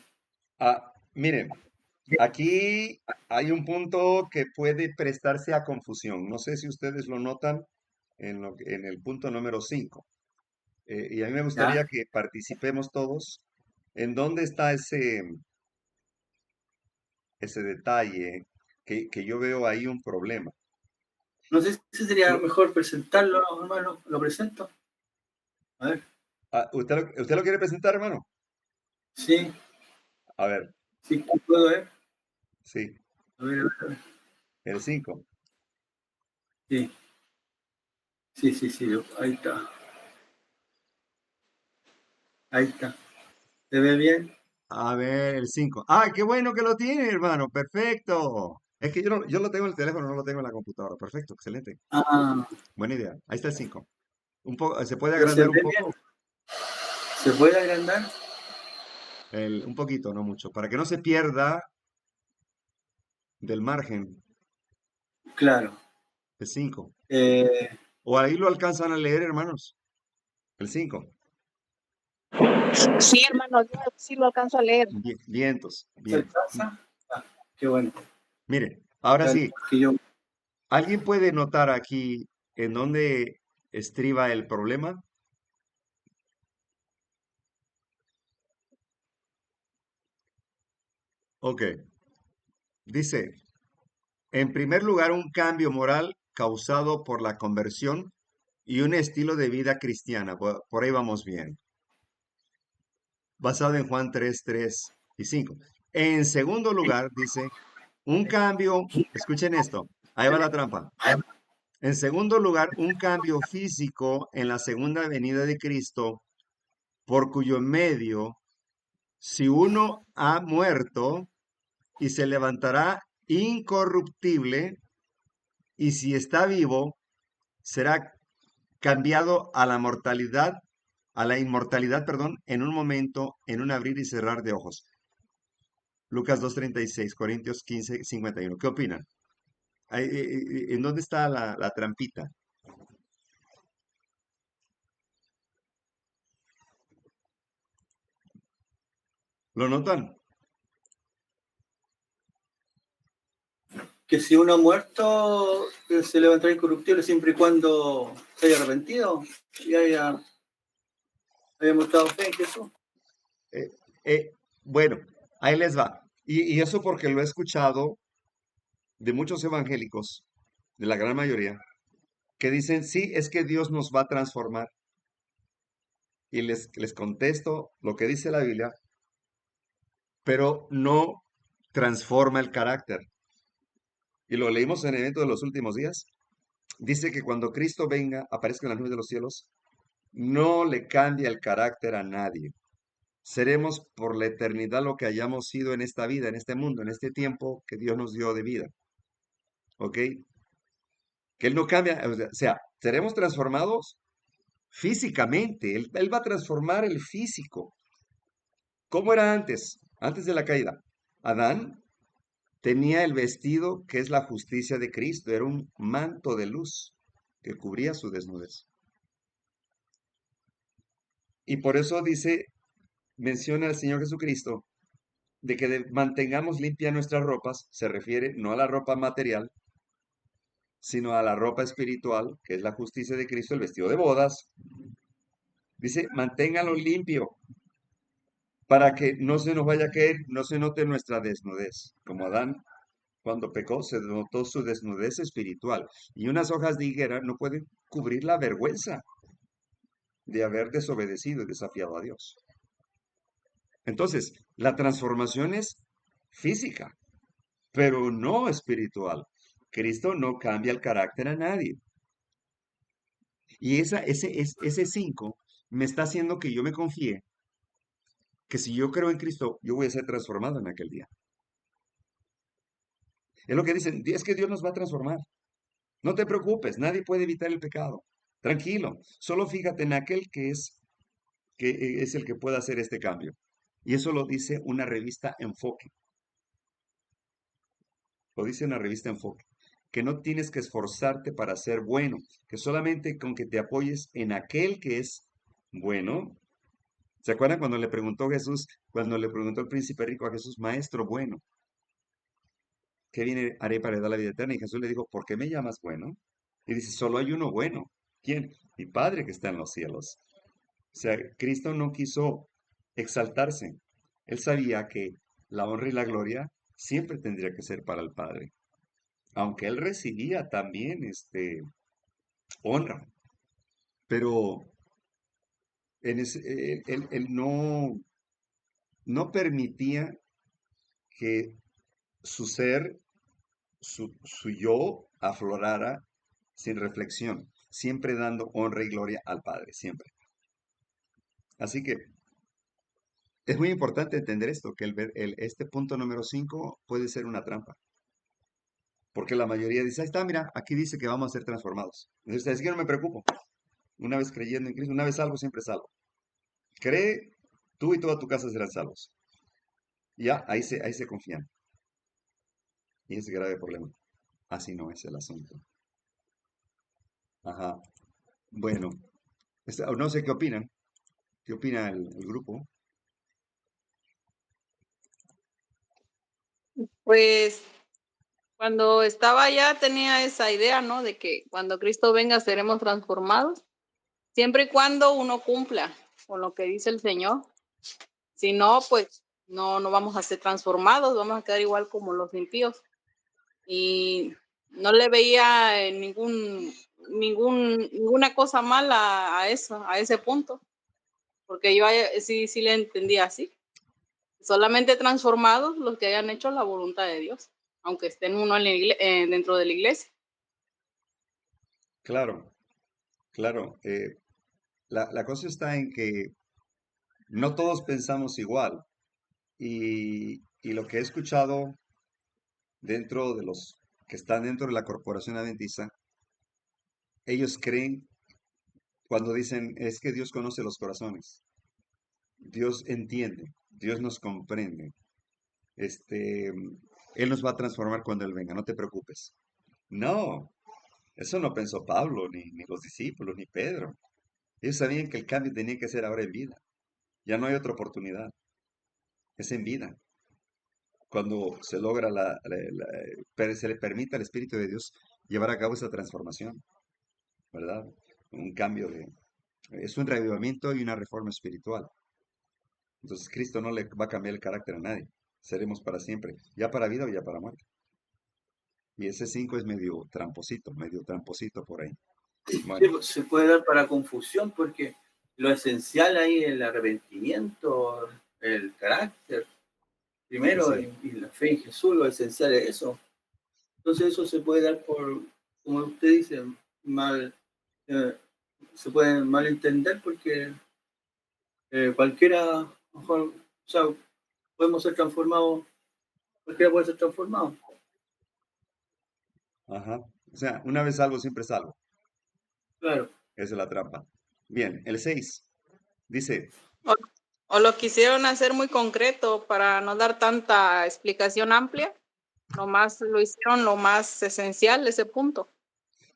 Miren, aquí hay un punto que puede prestarse a confusión. No sé si ustedes lo notan en el punto número 5. Y a mí me gustaría ¿Ya? que participemos todos. ¿En dónde está ese detalle que yo veo ahí un problema? No sé si sería Lo- mejor presentarlo, hermano. ¿Lo presento? A ver. ¿Usted lo quiere presentar, hermano? Sí, A ver, sí, puedo ver. sí, A ver. el 5. Sí, sí. Ahí está. Ahí está. ¿Se ve bien? A ver, el 5. ¡Ah, qué bueno que lo tiene, hermano! ¡Perfecto! Es que yo lo tengo en el teléfono, no lo tengo en la computadora. Perfecto, excelente. Ah, Buena idea. Ahí está el 5. ¿Se puede pero se agrandar un ve bien. poco? ¿Se puede agrandar? Un poquito, no mucho, para que no se pierda del margen, Claro. el 5. Eh, O ahí lo alcanzan a leer, hermanos. El 5. Sí, hermano, yo sí lo alcanzo a leer. Vientos. ¿Se Bien. alcanza? Ah, qué bueno. Mire, ahora Claro, sí, que yo, ¿alguien puede notar aquí en dónde estriba el problema? Ok. Dice, en primer lugar, un cambio moral causado por la conversión y un estilo de vida cristiana. Por ahí vamos bien. Basado en Juan 3, 3 y 5. En segundo lugar, dice, un cambio, escuchen esto, ahí va la trampa. En segundo lugar, un cambio físico en la segunda venida de Cristo, por cuyo medio, si uno ha muerto y se levantará incorruptible, y si está vivo, será cambiado a la inmortalidad, perdón, en un momento, en un abrir y cerrar de ojos. Lucas 2:36, Corintios 15:51. ¿Qué opinan? ¿En dónde está la trampita? ¿Lo notan? que si uno ha muerto, se levantará incorruptible siempre y cuando se haya arrepentido y haya mostrado fe en Jesús. Eh, bueno, ahí les va. Y eso porque lo he escuchado de muchos evangélicos, de la gran mayoría, que dicen, sí, es que Dios nos va a transformar. Y les contesto lo que dice la Biblia, pero no transforma el carácter. Y lo leímos en el evento de los últimos días. Dice que cuando Cristo venga, aparezca en las nubes de los cielos, no le cambia el carácter a nadie. Seremos por la eternidad lo que hayamos sido en esta vida, en este mundo, en este tiempo que Dios nos dio de vida. ¿Ok? Que Él no cambia, o sea, seremos transformados físicamente. Él va a transformar el físico. ¿Cómo era antes? Antes de la caída. Adán tenía el vestido que es la justicia de Cristo. Era un manto de luz que cubría su desnudez. Y por eso dice, menciona al Señor Jesucristo, de que mantengamos limpias nuestras ropas, se refiere no a la ropa material, sino a la ropa espiritual, que es la justicia de Cristo, el vestido de bodas. Dice, manténgalo limpio para que no se nos vaya a caer, no se note nuestra desnudez. Como Adán, cuando pecó, se notó su desnudez espiritual. Y unas hojas de higuera no pueden cubrir la vergüenza de haber desobedecido y desafiado a Dios. Entonces, la transformación es física, pero no espiritual. Cristo no cambia el carácter a nadie. Y ese 5 me está haciendo que yo me confíe que si yo creo en Cristo, yo voy a ser transformado en aquel día. Es lo que dicen, es que Dios nos va a transformar. No te preocupes, nadie puede evitar el pecado. Tranquilo, solo fíjate en aquel que es el que puede hacer este cambio. Y eso lo dice una revista Enfoque. Lo dice una revista Enfoque. que no tienes que esforzarte para ser bueno, que solamente con que te apoyes en aquel que es bueno. ¿Se acuerdan cuando le preguntó Jesús, cuando le preguntó el príncipe rico a Jesús, maestro bueno, ¿qué viene haré para dar la vida eterna? Y Jesús le dijo, ¿por qué me llamas bueno? Y dice, solo hay uno bueno. ¿Quién? Mi Padre que está en los cielos. O sea, Cristo no quiso exaltarse. Él sabía que la honra y la gloria siempre tendría que ser para el Padre. Aunque él recibía también honra, pero él no permitía que su ser, su yo aflorara sin reflexión, siempre dando honra y gloria al Padre, siempre. Así que es muy importante entender esto, que este punto número 5 puede ser una trampa, porque la mayoría dice, ahí está, mira, aquí dice que vamos a ser transformados. Entonces, así que no me preocupo. Una vez creyendo en Cristo, una vez salvo, siempre salvo. Cree, tú y toda tu casa serán salvos. Ya, ahí se confían. Y es grave problema. Así no es el asunto. Ajá. Bueno, no sé qué opinan. ¿Qué opina el grupo? Pues cuando estaba allá tenía esa idea, ¿no? De que cuando Cristo venga seremos transformados, siempre y cuando uno cumpla con lo que dice el Señor. Si no, pues no vamos a ser transformados, vamos a quedar igual como los impíos. Y no le veía ninguna cosa mala a eso, a ese punto, porque yo sí le entendía así. Solamente transformados los que hayan hecho la voluntad de Dios, aunque estén uno dentro de la iglesia. Claro, claro. La cosa está en que no todos pensamos igual. Y lo que he escuchado dentro de los que están dentro de la corporación adventista, ellos creen cuando dicen, es que Dios conoce los corazones, Dios entiende, Dios nos comprende, este, Él nos va a transformar cuando Él venga, no te preocupes. No, eso no pensó Pablo, ni los discípulos, ni Pedro. Ellos sabían que el cambio tenía que ser ahora en vida. Ya no hay otra oportunidad, es en vida. Cuando se logra se le permite al Espíritu de Dios llevar a cabo esa transformación, ¿verdad? Un cambio es un reavivamiento y una reforma espiritual. Entonces Cristo no le va a cambiar el carácter a nadie. Seremos para siempre, ya para vida o ya para muerte. Y ese 5 es medio tramposito por ahí. Sí, Bueno, pues, se puede dar para confusión porque lo esencial ahí es el arrepentimiento, el carácter, primero, sí, y la fe en Jesús, lo esencial es eso. Entonces eso se puede dar por, como usted dice, mal, eh, se puede malentender porque cualquiera, mejor, o sea, podemos ser transformados, cualquiera puede ser transformado. ajá. O sea, una vez salvo, siempre salvo. Claro, Esa es la trampa. Bien, el 6 dice, O, o lo quisieron hacer muy concreto para no dar tanta explicación amplia, nomás lo hicieron lo más esencial, ese punto.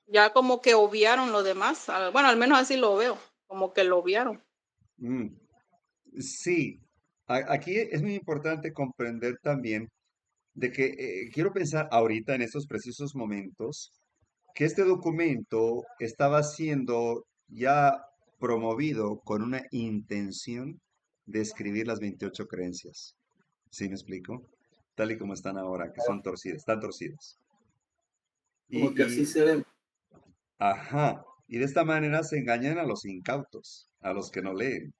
Ya como que obviaron lo demás, bueno, al menos así lo veo, como que lo obviaron. mm, sí, aquí es muy importante comprender también de que quiero pensar ahorita en estos precisos momentos que este documento estaba siendo ya promovido con una intención de escribir las 28 creencias. ¿Sí me explico? Tal y como están ahora, que son torcidas, están torcidas. como que así Y, se ve. ajá, y de esta manera se engañan a los incautos, a los que no leen,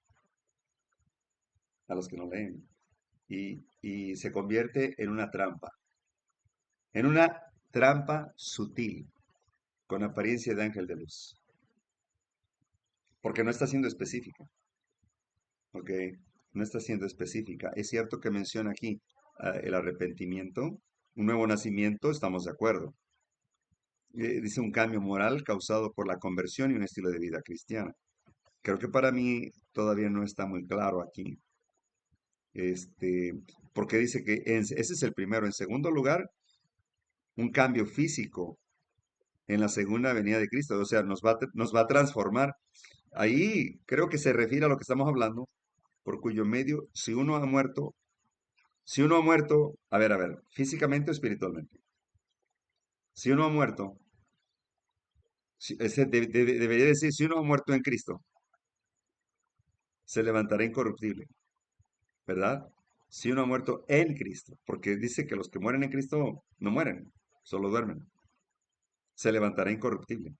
a los que no leen. Y se convierte en una trampa sutil, con apariencia de ángel de luz, porque no está siendo específica, ¿ok? No está siendo específica. Es cierto que menciona aquí el arrepentimiento, un nuevo nacimiento, estamos de acuerdo. Dice un cambio moral causado por la conversión y un estilo de vida cristiana. Creo que para mí todavía no está muy claro aquí. Este, porque dice que ese es el primero. En segundo lugar, un cambio físico en la segunda venida de Cristo. O sea, nos va a transformar. Ahí creo que se refiere a lo que estamos hablando, por cuyo medio, si uno ha muerto, a ver, físicamente o espiritualmente. Si uno ha muerto, debería decir, si uno ha muerto en Cristo, se levantará incorruptible, ¿verdad? Si uno ha muerto en Cristo, porque dice que los que mueren en Cristo no mueren, solo duermen. Se levantará incorruptible.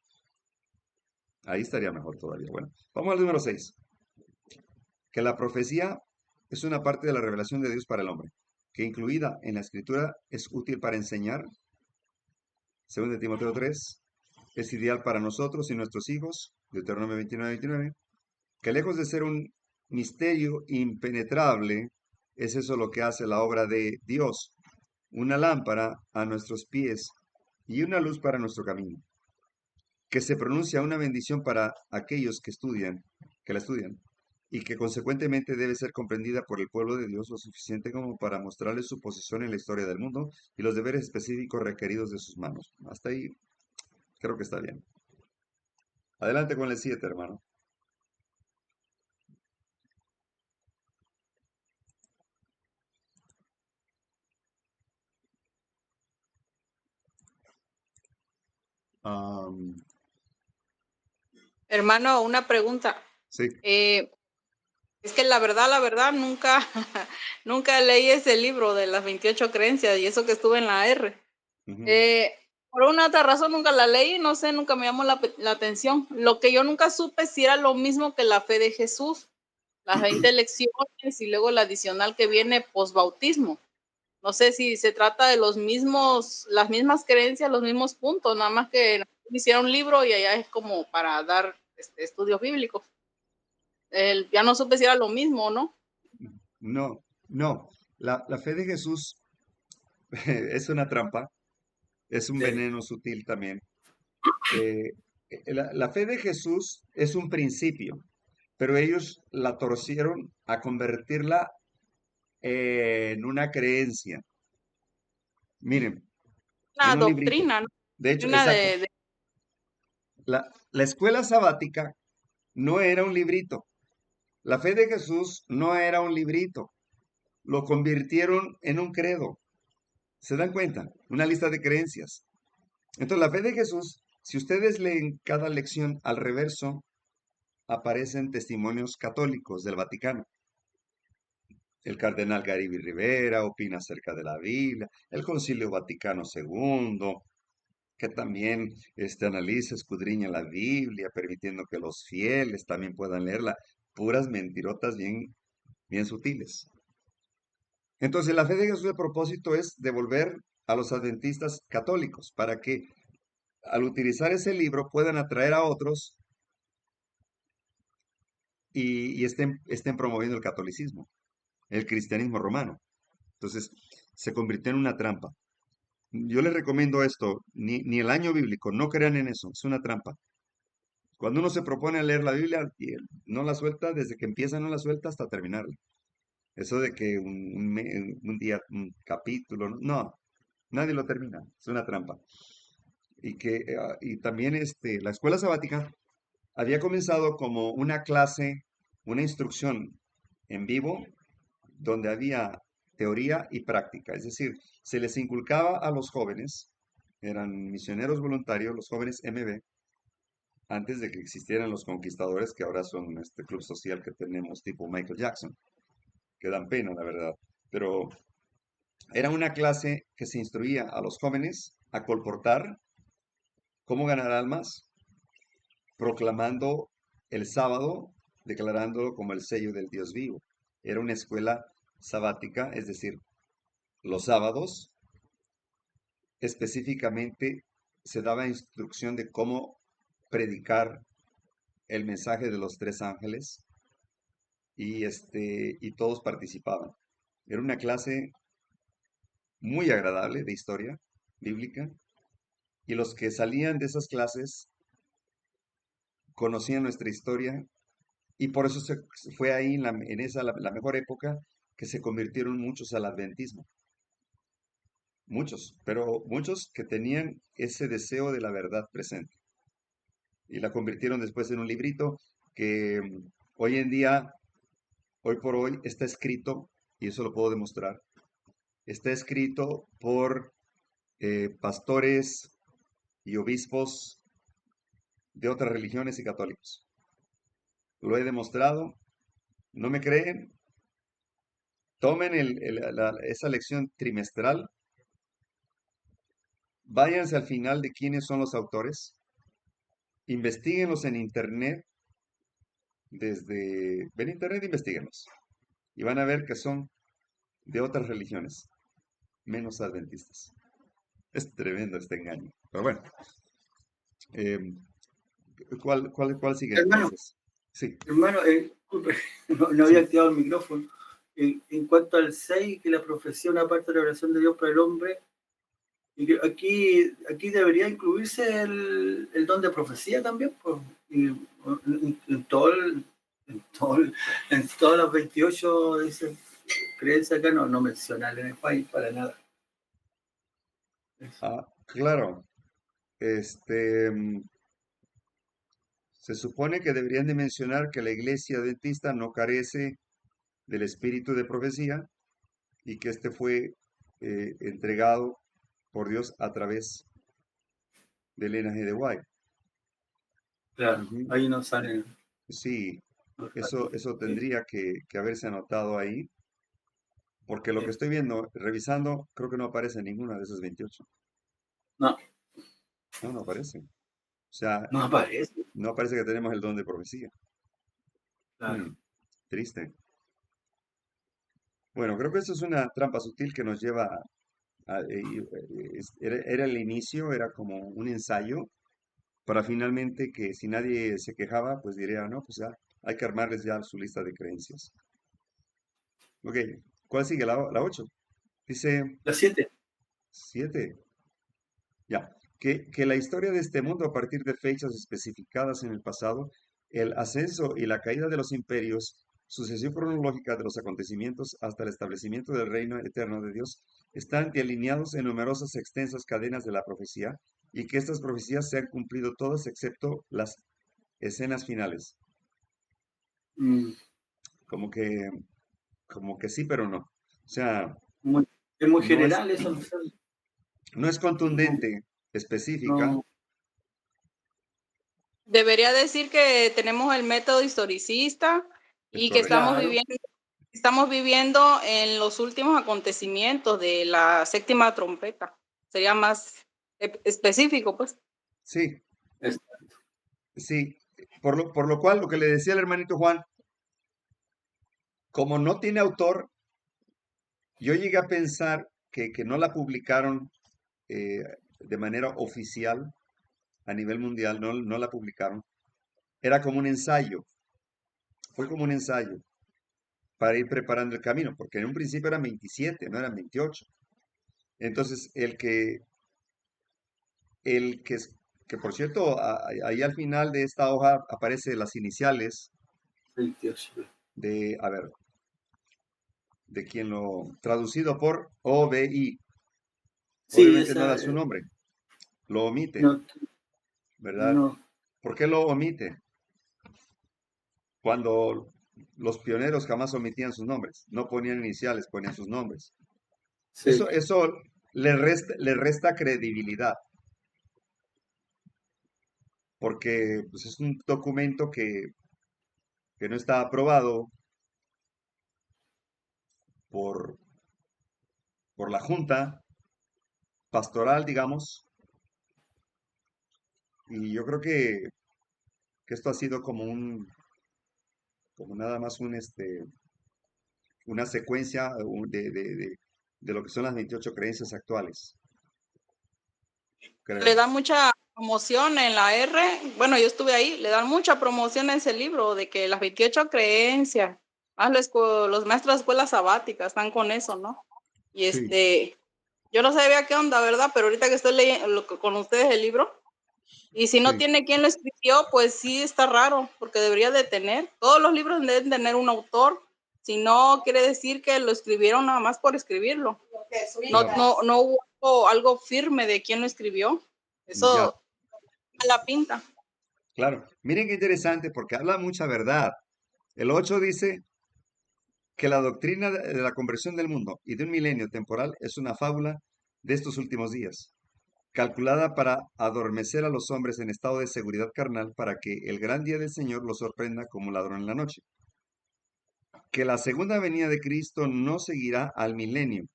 Ahí estaría mejor todavía. Bueno, vamos al número 6. Que la profecía es una parte de la revelación de Dios para el hombre, que incluida en la escritura es útil para enseñar, según de Timoteo 3, es ideal para nosotros y nuestros hijos, Deuteronomio 29, que lejos de ser un misterio impenetrable, es eso lo que hace la obra de Dios, una lámpara a nuestros pies y una luz para nuestro camino, que se pronuncia una bendición para aquellos que la estudian, y que consecuentemente debe ser comprendida por el pueblo de Dios lo suficiente como para mostrarles su posición en la historia del mundo y los deberes específicos requeridos de sus manos. Hasta ahí creo que está bien. Adelante con el 7, hermano. Am, Hermano, una pregunta. sí. Es que la verdad, nunca, nunca leí ese libro de las 28 creencias y eso que estuve en la R. Ujú. Por una otra razón nunca la leí, no sé, nunca me llamó la atención. Lo que yo nunca supe si era lo mismo que la fe de Jesús, las 20 lecciones y luego la adicional que viene posbautismo. No sé si se trata de los mismos, las mismas creencias, los mismos puntos, nada más que hicieron un libro y allá es como para dar estudios bíblicos. Ya no supe si era lo mismo, ¿no? No, no. La fe de Jesús es una trampa, es un Sí. veneno sutil también. Eh, la fe de Jesús es un principio, pero ellos la torcieron a convertirla en una creencia. Miren, en Una un librito. doctrina, ¿no? De hecho, Doctrina exacto. de La escuela sabática no era un librito. La fe de Jesús no era un librito. Lo convirtieron en un credo. ¿Se dan cuenta? Una lista de creencias. Entonces, la fe de Jesús, si ustedes leen cada lección al reverso, aparecen testimonios católicos del Vaticano. El cardenal Garibi Rivera opina acerca de la Biblia, el Concilio Vaticano II, que también analiza, escudriña la Biblia, permitiendo que los fieles también puedan leerla. Puras mentirotas bien, bien sutiles. Entonces, la fe de Jesús, el propósito es devolver a los adventistas católicos para que al utilizar ese libro puedan atraer a otros y estén promoviendo el catolicismo, el cristianismo romano. Entonces, se convirtió en una trampa. Yo les recomiendo esto, ni el año bíblico, no crean en eso, es una trampa. Cuando uno se propone a leer la Biblia, y no la suelta, desde que empieza no la suelta hasta terminarla. Eso de que un día, un capítulo, no, nadie lo termina, es una trampa. Y también la escuela sabática había comenzado como una clase, una instrucción en vivo, donde había teoría y práctica. Es decir, se les inculcaba a los jóvenes, eran misioneros voluntarios, los jóvenes MB, antes de que existieran los conquistadores, que ahora son este club social que tenemos tipo Michael Jackson, que dan pena, la verdad. Pero era una clase que se instruía a los jóvenes a colportar, cómo ganar almas, proclamando el sábado, declarándolo como el sello del Dios vivo. Era una escuela sabática, es decir, los sábados específicamente se daba instrucción de cómo predicar el mensaje de los tres ángeles y todos participaban. Era una clase muy agradable de historia bíblica y los que salían de esas clases conocían nuestra historia y por eso fue ahí en esa la mejor época que se convirtieron muchos al adventismo. pero muchos que tenían ese deseo de la verdad presente y la convirtieron después en un librito que hoy en día, hoy por hoy, está escrito, y eso lo puedo demostrar, está escrito por pastores y obispos de otras religiones y católicos. Lo he demostrado. ¿No me creen? Tomen esa lección trimestral, váyanse al final de quiénes son los autores, investiguenlos en internet, ven internet, investiguenlos, y van a ver que son de otras religiones, menos adventistas. Es tremendo este engaño. Pero bueno, eh, ¿cuál sigue Hermano, entonces? Sí, hermano, disculpe, no había sí. activado el micrófono. En cuanto al 6, que la profecía es una parte de la oración de Dios para el hombre, y que aquí debería incluirse el don de profecía también, pues. Y en todas las 28 dice, creencias acá no menciona el lenguaje para nada. Ah, claro. Este, se supone que deberían de mencionar que la iglesia adventista no carece del espíritu de profecía y que este fue entregado por Dios a través del linaje de White. Claro, Ujú. ahí no sale. Sí, No eso sale. tendría que haberse anotado ahí, porque lo que estoy viendo, revisando, creo que no aparece en ninguna de esas 28. No, No, no aparece. O sea, no aparece. no aparece que tenemos el don de profecía. Claro. Hmm, triste. Bueno, creo que eso es una trampa sutil que nos lleva era el inicio, era como un ensayo para finalmente que si nadie se quejaba, pues diría, no, pues ya hay que armarles ya su lista de creencias. Ok, ¿cuál sigue? La 8. Dice La 7. 7. Ya, que la historia de este mundo a partir de fechas especificadas en el pasado, el ascenso y la caída de los imperios, sucesión cronológica de los acontecimientos hasta el establecimiento del reino eterno de Dios, están delineados en numerosas extensas cadenas de la profecía y que estas profecías se han cumplido todas excepto las escenas finales. Mm, Como que, como que sí, pero no. O sea, es muy no es, general eso, no sé. no es No, contundente, específica. no, Debería decir que tenemos el método historicista Es y que correcto. claro, estamos viviendo en los últimos acontecimientos de la séptima trompeta. Sería más específico, pues. Sí, es- sí. Por lo cual, lo que le decía el hermanito Juan, como no tiene autor, yo llegué a pensar que no la publicaron eh, de manera oficial a nivel mundial, no la publicaron. Era como un ensayo, fue como un ensayo para ir preparando el camino, porque en un principio eran 27, no eran 28. Entonces, que por cierto, ahí al final de esta hoja aparecen las iniciales 28. a ver, de quien lo, traducido por OBI. Sí, Obviamente no da esa, su nombre, lo omite, no, ¿verdad? no, ¿Por qué lo omite? Cuando los pioneros jamás omitían sus nombres, no ponían iniciales, ponían sus nombres. sí. Eso le resta credibilidad, porque pues, es un documento que no está aprobado por, por la Junta Pastoral, digamos, y yo creo que esto ha sido como nada más una secuencia de lo que son las 28 creencias actuales, Le creo. dan mucha promoción en la R. Bueno, yo estuve ahí, le dan mucha promoción a ese libro de que las 28 creencias, más los maestros de escuela sabática están con eso, ¿no? Y Sí, yo no sabía qué onda, ¿verdad? Pero ahorita que estoy leyendo con ustedes el libro, y si no sí, tiene quien lo escribió, pues sí está raro, porque debería de tener. Todos los libros deben tener un autor, si no quiere decir que lo escribieron nada más por escribirlo. Claro, no hubo algo firme de quién lo escribió. ya, Eso a la pinta. claro. Miren qué interesante porque habla mucha verdad. El 8 dice que la doctrina de la conversión del mundo y de un milenio temporal es una fábula de estos últimos días, calculada para adormecer a los hombres en estado de seguridad carnal para que el gran día del Señor los sorprenda como ladrón en la noche. Que la segunda venida de Cristo no seguirá al milenio,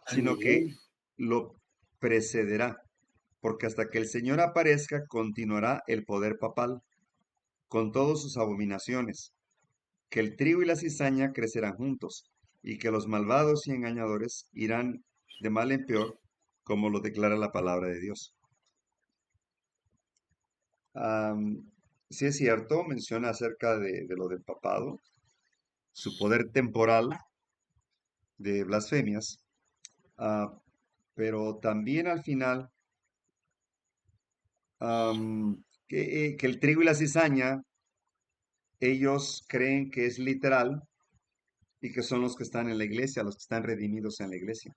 Al sino que milenio. lo precederá, porque hasta que el Señor aparezca continuará el poder papal, con todas sus abominaciones, que el trigo y la cizaña crecerán juntos, y que los malvados y engañadores irán de mal en peor, como lo declara la palabra de Dios. Sí es cierto, menciona acerca de lo del papado, su poder temporal de blasfemias, ah, pero también al final que el trigo y la cizaña, ellos creen que es literal y que son los que están en la iglesia, los que están redimidos en la iglesia,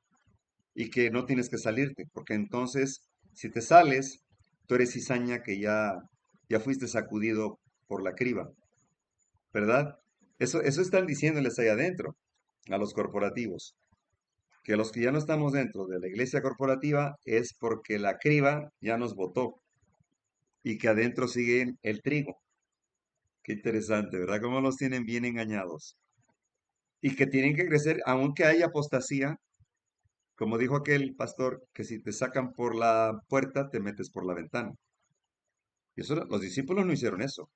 y que no tienes que salirte, porque entonces, si te sales, tú eres cizaña que ya fuiste sacudido por la criba, ¿verdad? Eso están diciéndoles ahí adentro, a los corporativos, que los que ya no estamos dentro de la iglesia corporativa es porque la criba ya nos botó y que adentro sigue el trigo. Qué interesante, ¿verdad? Cómo los tienen bien engañados. Y que tienen que crecer, aunque haya apostasía, como dijo aquel pastor, que si te sacan por la puerta, te metes por la ventana. Y eso, los discípulos no hicieron eso.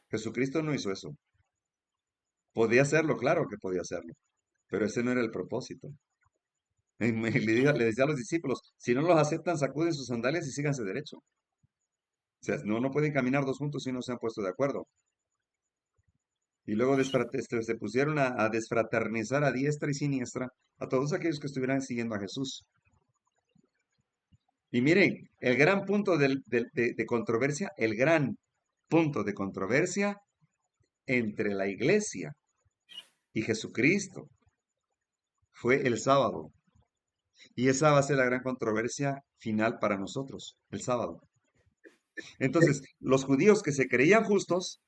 Jesucristo no hizo eso. Podía hacerlo, claro que podía hacerlo, pero ese no era el propósito. Le decía a los discípulos, si no los aceptan, sacuden sus sandalias y síganse derecho. O sea, no pueden caminar dos juntos si no se han puesto de acuerdo. Y luego se pusieron a desfraternizar a diestra y siniestra a todos aquellos que estuvieran siguiendo a Jesús. Y miren, el gran punto de controversia, el gran punto de controversia entre la iglesia y Jesucristo fue el sábado. Y esa va a ser la gran controversia final para nosotros, el sábado. Entonces, los judíos que se creían justos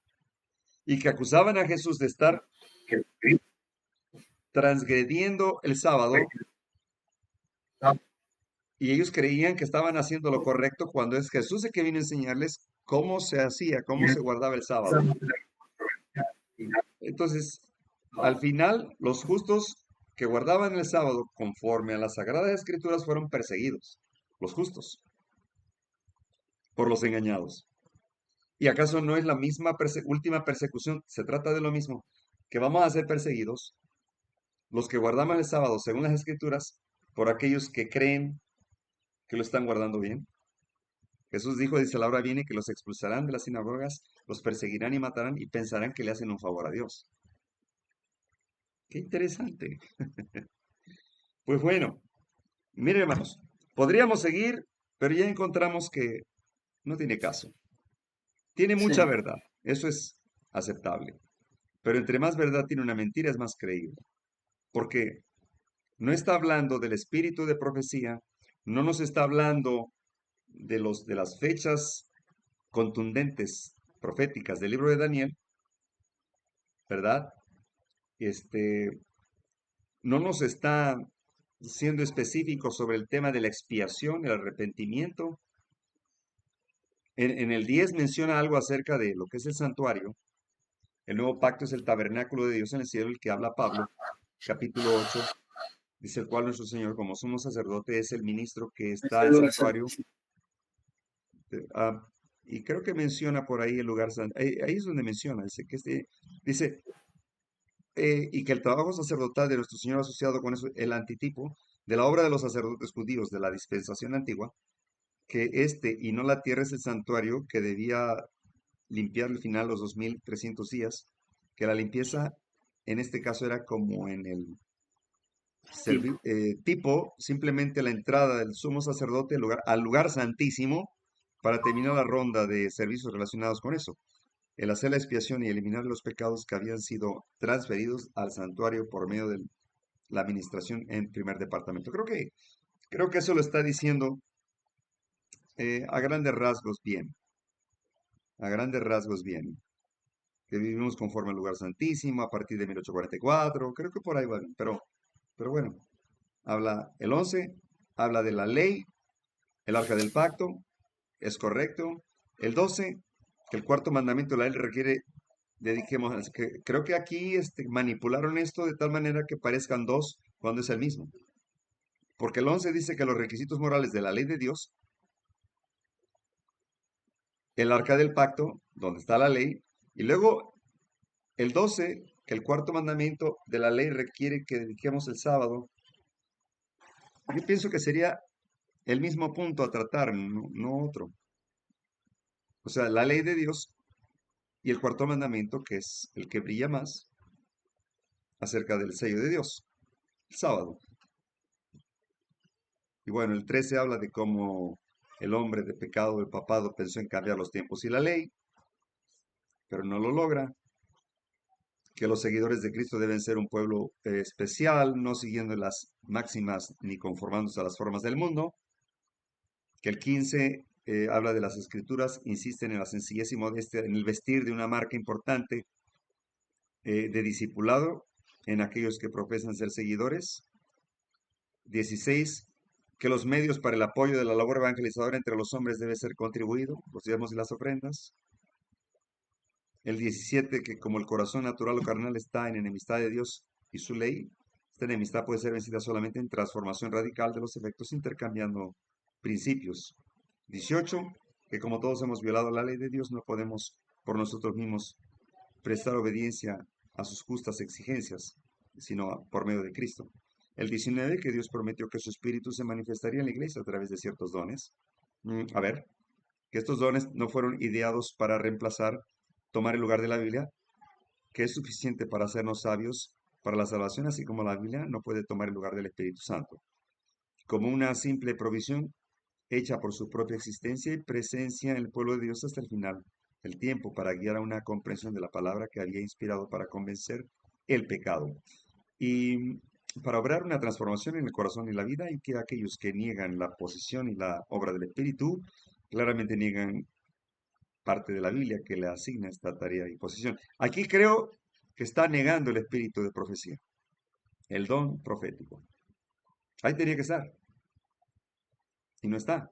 y que acusaban a Jesús de estar transgrediendo el sábado, y ellos creían que estaban haciendo lo correcto cuando es Jesús el que vino a enseñarles cómo se hacía, cómo se guardaba el sábado. Entonces, al final, los justos que guardaban el sábado conforme a las Sagradas Escrituras fueron perseguidos, los justos, por los engañados. ¿Y acaso no es la misma última persecución? Se trata de lo mismo, que vamos a ser perseguidos, los que guardamos el sábado según las Escrituras, por aquellos que creen que lo están guardando bien. Jesús dijo, dice, la hora viene que los expulsarán de las sinagogas, los perseguirán y matarán y pensarán que le hacen un favor a Dios. Qué interesante. Pues bueno, miren hermanos, podríamos seguir, pero ya encontramos que no tiene caso. Tiene mucha Sí. verdad, eso es aceptable. Pero entre más verdad tiene una mentira es más creíble. Porque no está hablando del espíritu de profecía, no nos está hablando de las fechas contundentes proféticas del libro de Daniel, ¿verdad? No nos está siendo específico sobre el tema de la expiación, el arrepentimiento. En el 10 menciona algo acerca de lo que es el santuario. El nuevo pacto es el tabernáculo de Dios en el cielo, el que habla Pablo, capítulo 8, dice el cual nuestro Señor, como sumo sacerdote, es el ministro que está en el santuario. Ah, y creo que menciona por ahí el lugar santo. Ahí es donde menciona, dice, y que el trabajo sacerdotal de nuestro Señor asociado con eso, el antitipo de la obra de los sacerdotes judíos de la dispensación antigua, que y no la tierra es el santuario que debía limpiar al final los 2300 días, que la limpieza en este caso era como en el tipo, simplemente la entrada del sumo sacerdote al lugar santísimo para terminar la ronda de servicios relacionados con eso. El hacer la expiación y eliminar los pecados que habían sido transferidos al santuario por medio del la administración en primer departamento. Creo que eso lo está diciendo a grandes rasgos bien, a grandes rasgos bien. Que vivimos conforme al lugar santísimo a partir de 1844, creo que por ahí va, pero bueno, habla el 11, habla de la ley, el arca del pacto, es correcto. El 12, que el cuarto mandamiento de la ley requiere, dediquemos, que creo que aquí manipularon esto de tal manera que parezcan dos cuando es el mismo. Porque el 11 dice que los requisitos morales de la ley de Dios, el arca del pacto, donde está la ley, y luego el 12, que el cuarto mandamiento de la ley requiere que dediquemos el sábado. Yo pienso que sería el mismo punto a tratar, no otro. O sea, la ley de Dios y el cuarto mandamiento, que es el que brilla más, acerca del sello de Dios, el sábado. Y bueno, el 13 habla de cómo el hombre de pecado del papado pensó en cambiar los tiempos y la ley, pero no lo logra. Que los seguidores de Cristo deben ser un pueblo especial, no siguiendo las máximas ni conformándose a las formas del mundo. Que el 15 habla de las escrituras, insisten en la sencillez y modestia, en el vestir de una marca importante de discipulado en aquellos que profesan ser seguidores. 16, que los medios para el apoyo de la labor evangelizadora entre los hombres debe ser contribuido, los diezmos y las ofrendas. El 17, que como el corazón natural o carnal está en enemistad de Dios y su ley, esta enemistad puede ser vencida solamente en transformación radical de los efectos intercambiando principios. 18, que como todos hemos violado la ley de Dios, no podemos por nosotros mismos prestar obediencia a sus justas exigencias, sino por medio de Cristo. El 19, que Dios prometió que su Espíritu se manifestaría en la iglesia a través de ciertos dones. A ver, que estos dones no fueron ideados para reemplazar, tomar el lugar de la Biblia, que es suficiente para hacernos sabios para la salvación, así como la Biblia no puede tomar el lugar del Espíritu Santo. Como una simple provisión hecha por su propia existencia y presencia en el pueblo de Dios hasta el final del tiempo para guiar a una comprensión de la palabra que había inspirado para convencer el pecado y para obrar una transformación en el corazón y la vida, y que aquellos que niegan la posesión y la obra del Espíritu claramente niegan parte de la Biblia que le asigna esta tarea y posición. Aquí creo que está negando el espíritu de profecía, el don profético. Ahí tenía que estar y no está.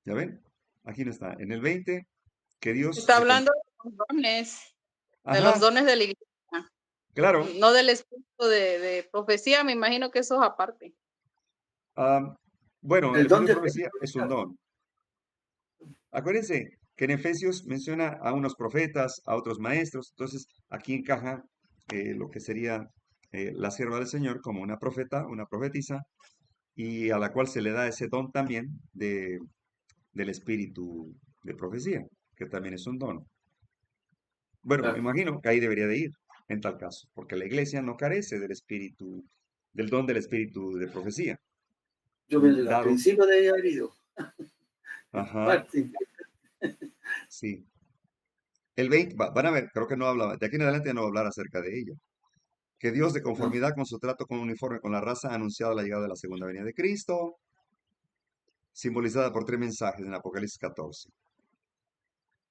¿Ya ven? Aquí no está. En el 20, que Dios... Está hablando de los Ajá, dones de la iglesia, claro. no del espíritu de profecía, me imagino que eso es aparte. Bueno, el El espíritu don de de profecía es un don. Acuérdense que en Efesios menciona a unos profetas, a otros maestros. Entonces, aquí encaja lo que sería la sierva del Señor como una profeta, una profetisa, y a la cual se le da ese don también del espíritu de profecía, que también es un don. Bueno, me claro. imagino que ahí debería de ir, en tal caso, porque la iglesia no carece del espíritu, del don del espíritu de profecía, Yo pienso que al dado, principio debía haber ido. ajá, Parte. sí. El 20, van a ver, creo que no hablaba, de aquí en adelante ya no va a hablar acerca de ello. Que Dios, de ¿No? conformidad con su trato con uniforme con la raza, ha anunciado la llegada de la segunda venida de Cristo, simbolizada por 3 mensajes en Apocalipsis 14.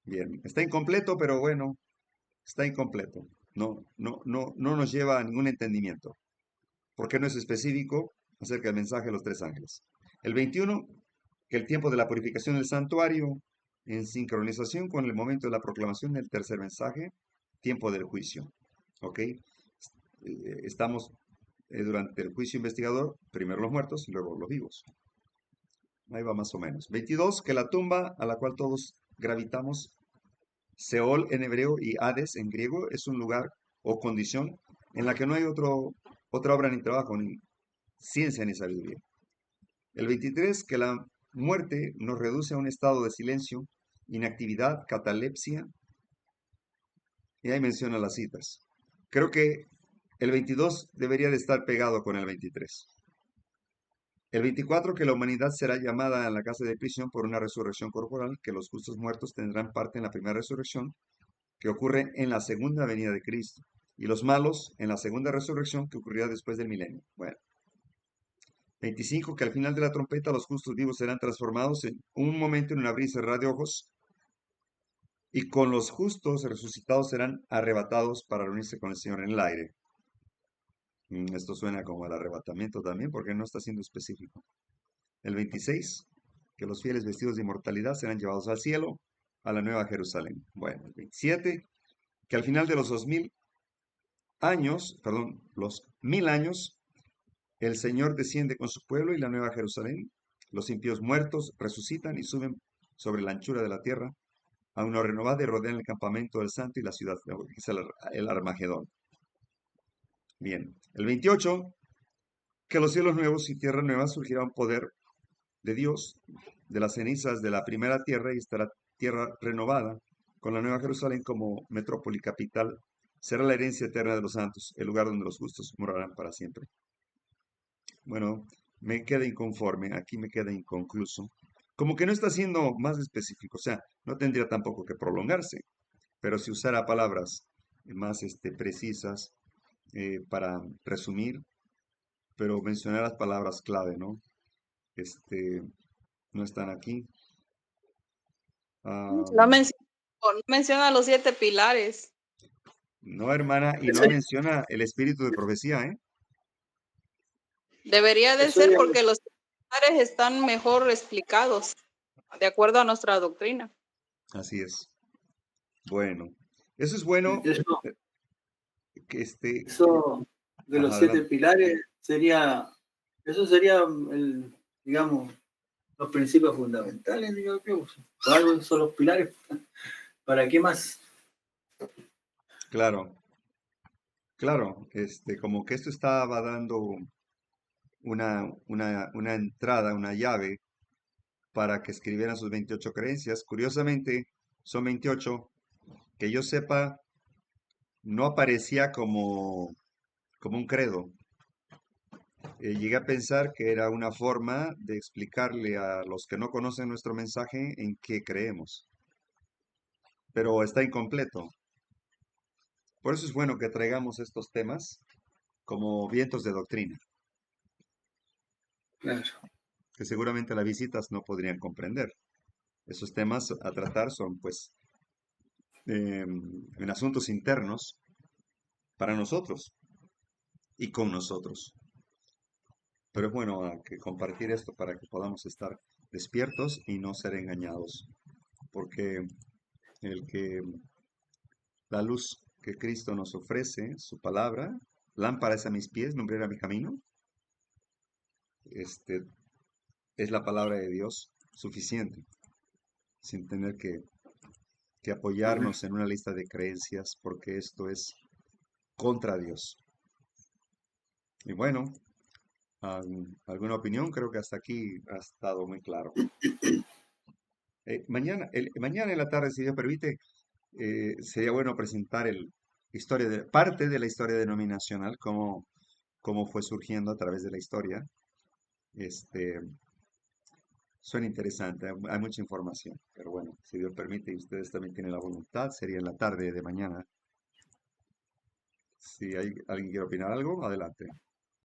Bien, está incompleto, pero bueno, está incompleto. No nos lleva a ningún entendimiento, porque no es específico acerca del mensaje de los 3 ángeles. El 21, que el tiempo de la purificación del santuario, en sincronización con el momento de la proclamación del tercer mensaje, tiempo del juicio. ¿Ok? Estamos durante el juicio investigador, primero los muertos y luego los vivos. Ahí va más o menos. 22, que la tumba a la cual todos gravitamos, Seol en hebreo y Hades en griego, es un lugar o condición en la que no hay otra obra ni trabajo, ni ciencia ni sabiduría. El 23, que la muerte nos reduce a un estado de silencio, inactividad, catalepsia, y ahí menciona las citas. Creo que el 22 debería de estar pegado con el 23. El 24, que la humanidad será llamada a la casa de prisión por una resurrección corporal, que los justos muertos tendrán parte en la primera resurrección, que ocurre en la segunda venida de Cristo. y los malos en la segunda resurrección que ocurrirá después del milenio. Bueno, 25, que al final de la trompeta los justos vivos serán transformados en un momento, en un abrir y cerrar de ojos, y con los justos resucitados serán arrebatados para reunirse con el Señor en el aire. Esto suena como el arrebatamiento también, porque no está siendo específico. El 26, que los fieles vestidos de inmortalidad serán llevados al cielo, a la nueva Jerusalén. Bueno, el 27, que al final de los 2000 años, perdón, los 1000 años, el Señor desciende con su pueblo y la nueva Jerusalén. Los impíos muertos resucitan y suben sobre la anchura de la tierra a una renovada y rodean el campamento del santo y la ciudad, que es el Armagedón. Bien, el 28, que los cielos nuevos y tierra nueva surgirá un poder de Dios de las cenizas de la primera tierra y estará tierra renovada con la nueva Jerusalén como metrópoli capital. Será la herencia eterna de los santos, el lugar donde los justos morarán para siempre. Bueno, me queda inconforme, aquí me queda inconcluso. Como que no está siendo más específico, o sea, no tendría tampoco que prolongarse, pero si usara palabras más precisas para resumir, pero mencionar las palabras clave, ¿no? Este, no están aquí. No menciona los 7 pilares. No, hermana, y no menciona el espíritu de profecía, ¿eh? Debería de Eso ser ya- porque los pilares están mejor explicados, de acuerdo a nuestra doctrina. Así es. Bueno, eso es bueno, eso, que eso de los ajá, 7 adelante. pilares eso sería digamos, los principios fundamentales, digo yo. Por algo son los pilares. ¿Para qué más? Claro, claro, como que esto estaba dando una entrada, una llave para que escribieran sus 28 creencias. Curiosamente, son 28 que yo sepa, no aparecía como un credo. Llegué a pensar que era una forma de explicarle a los que no conocen nuestro mensaje en qué creemos, pero está incompleto. Por eso es bueno que traigamos estos temas como vientos de doctrina, Claro. que seguramente las visitas no podrían comprender. Esos temas a tratar son, pues, en asuntos internos para nosotros y con nosotros. Pero es bueno que compartir esto para que podamos estar despiertos y no ser engañados, porque el que la luz que Cristo nos ofrece, su palabra, lámpara es a mis pies, lumbrera a mi camino, este, es la palabra de Dios suficiente, sin tener que Amén. apoyarnos en una lista de creencias, porque esto es contra Dios. Y bueno, ¿alguna opinión? Creo que hasta aquí ha estado muy claro. Mañana en la tarde, si Dios permite, sería bueno presentar parte de la historia denominacional, cómo fue surgiendo a través de la historia. Este, Suena interesante, hay mucha información, pero bueno, si Dios permite y ustedes también tienen la voluntad, sería en la tarde de mañana. Si hay alguien quiere opinar algo, adelante.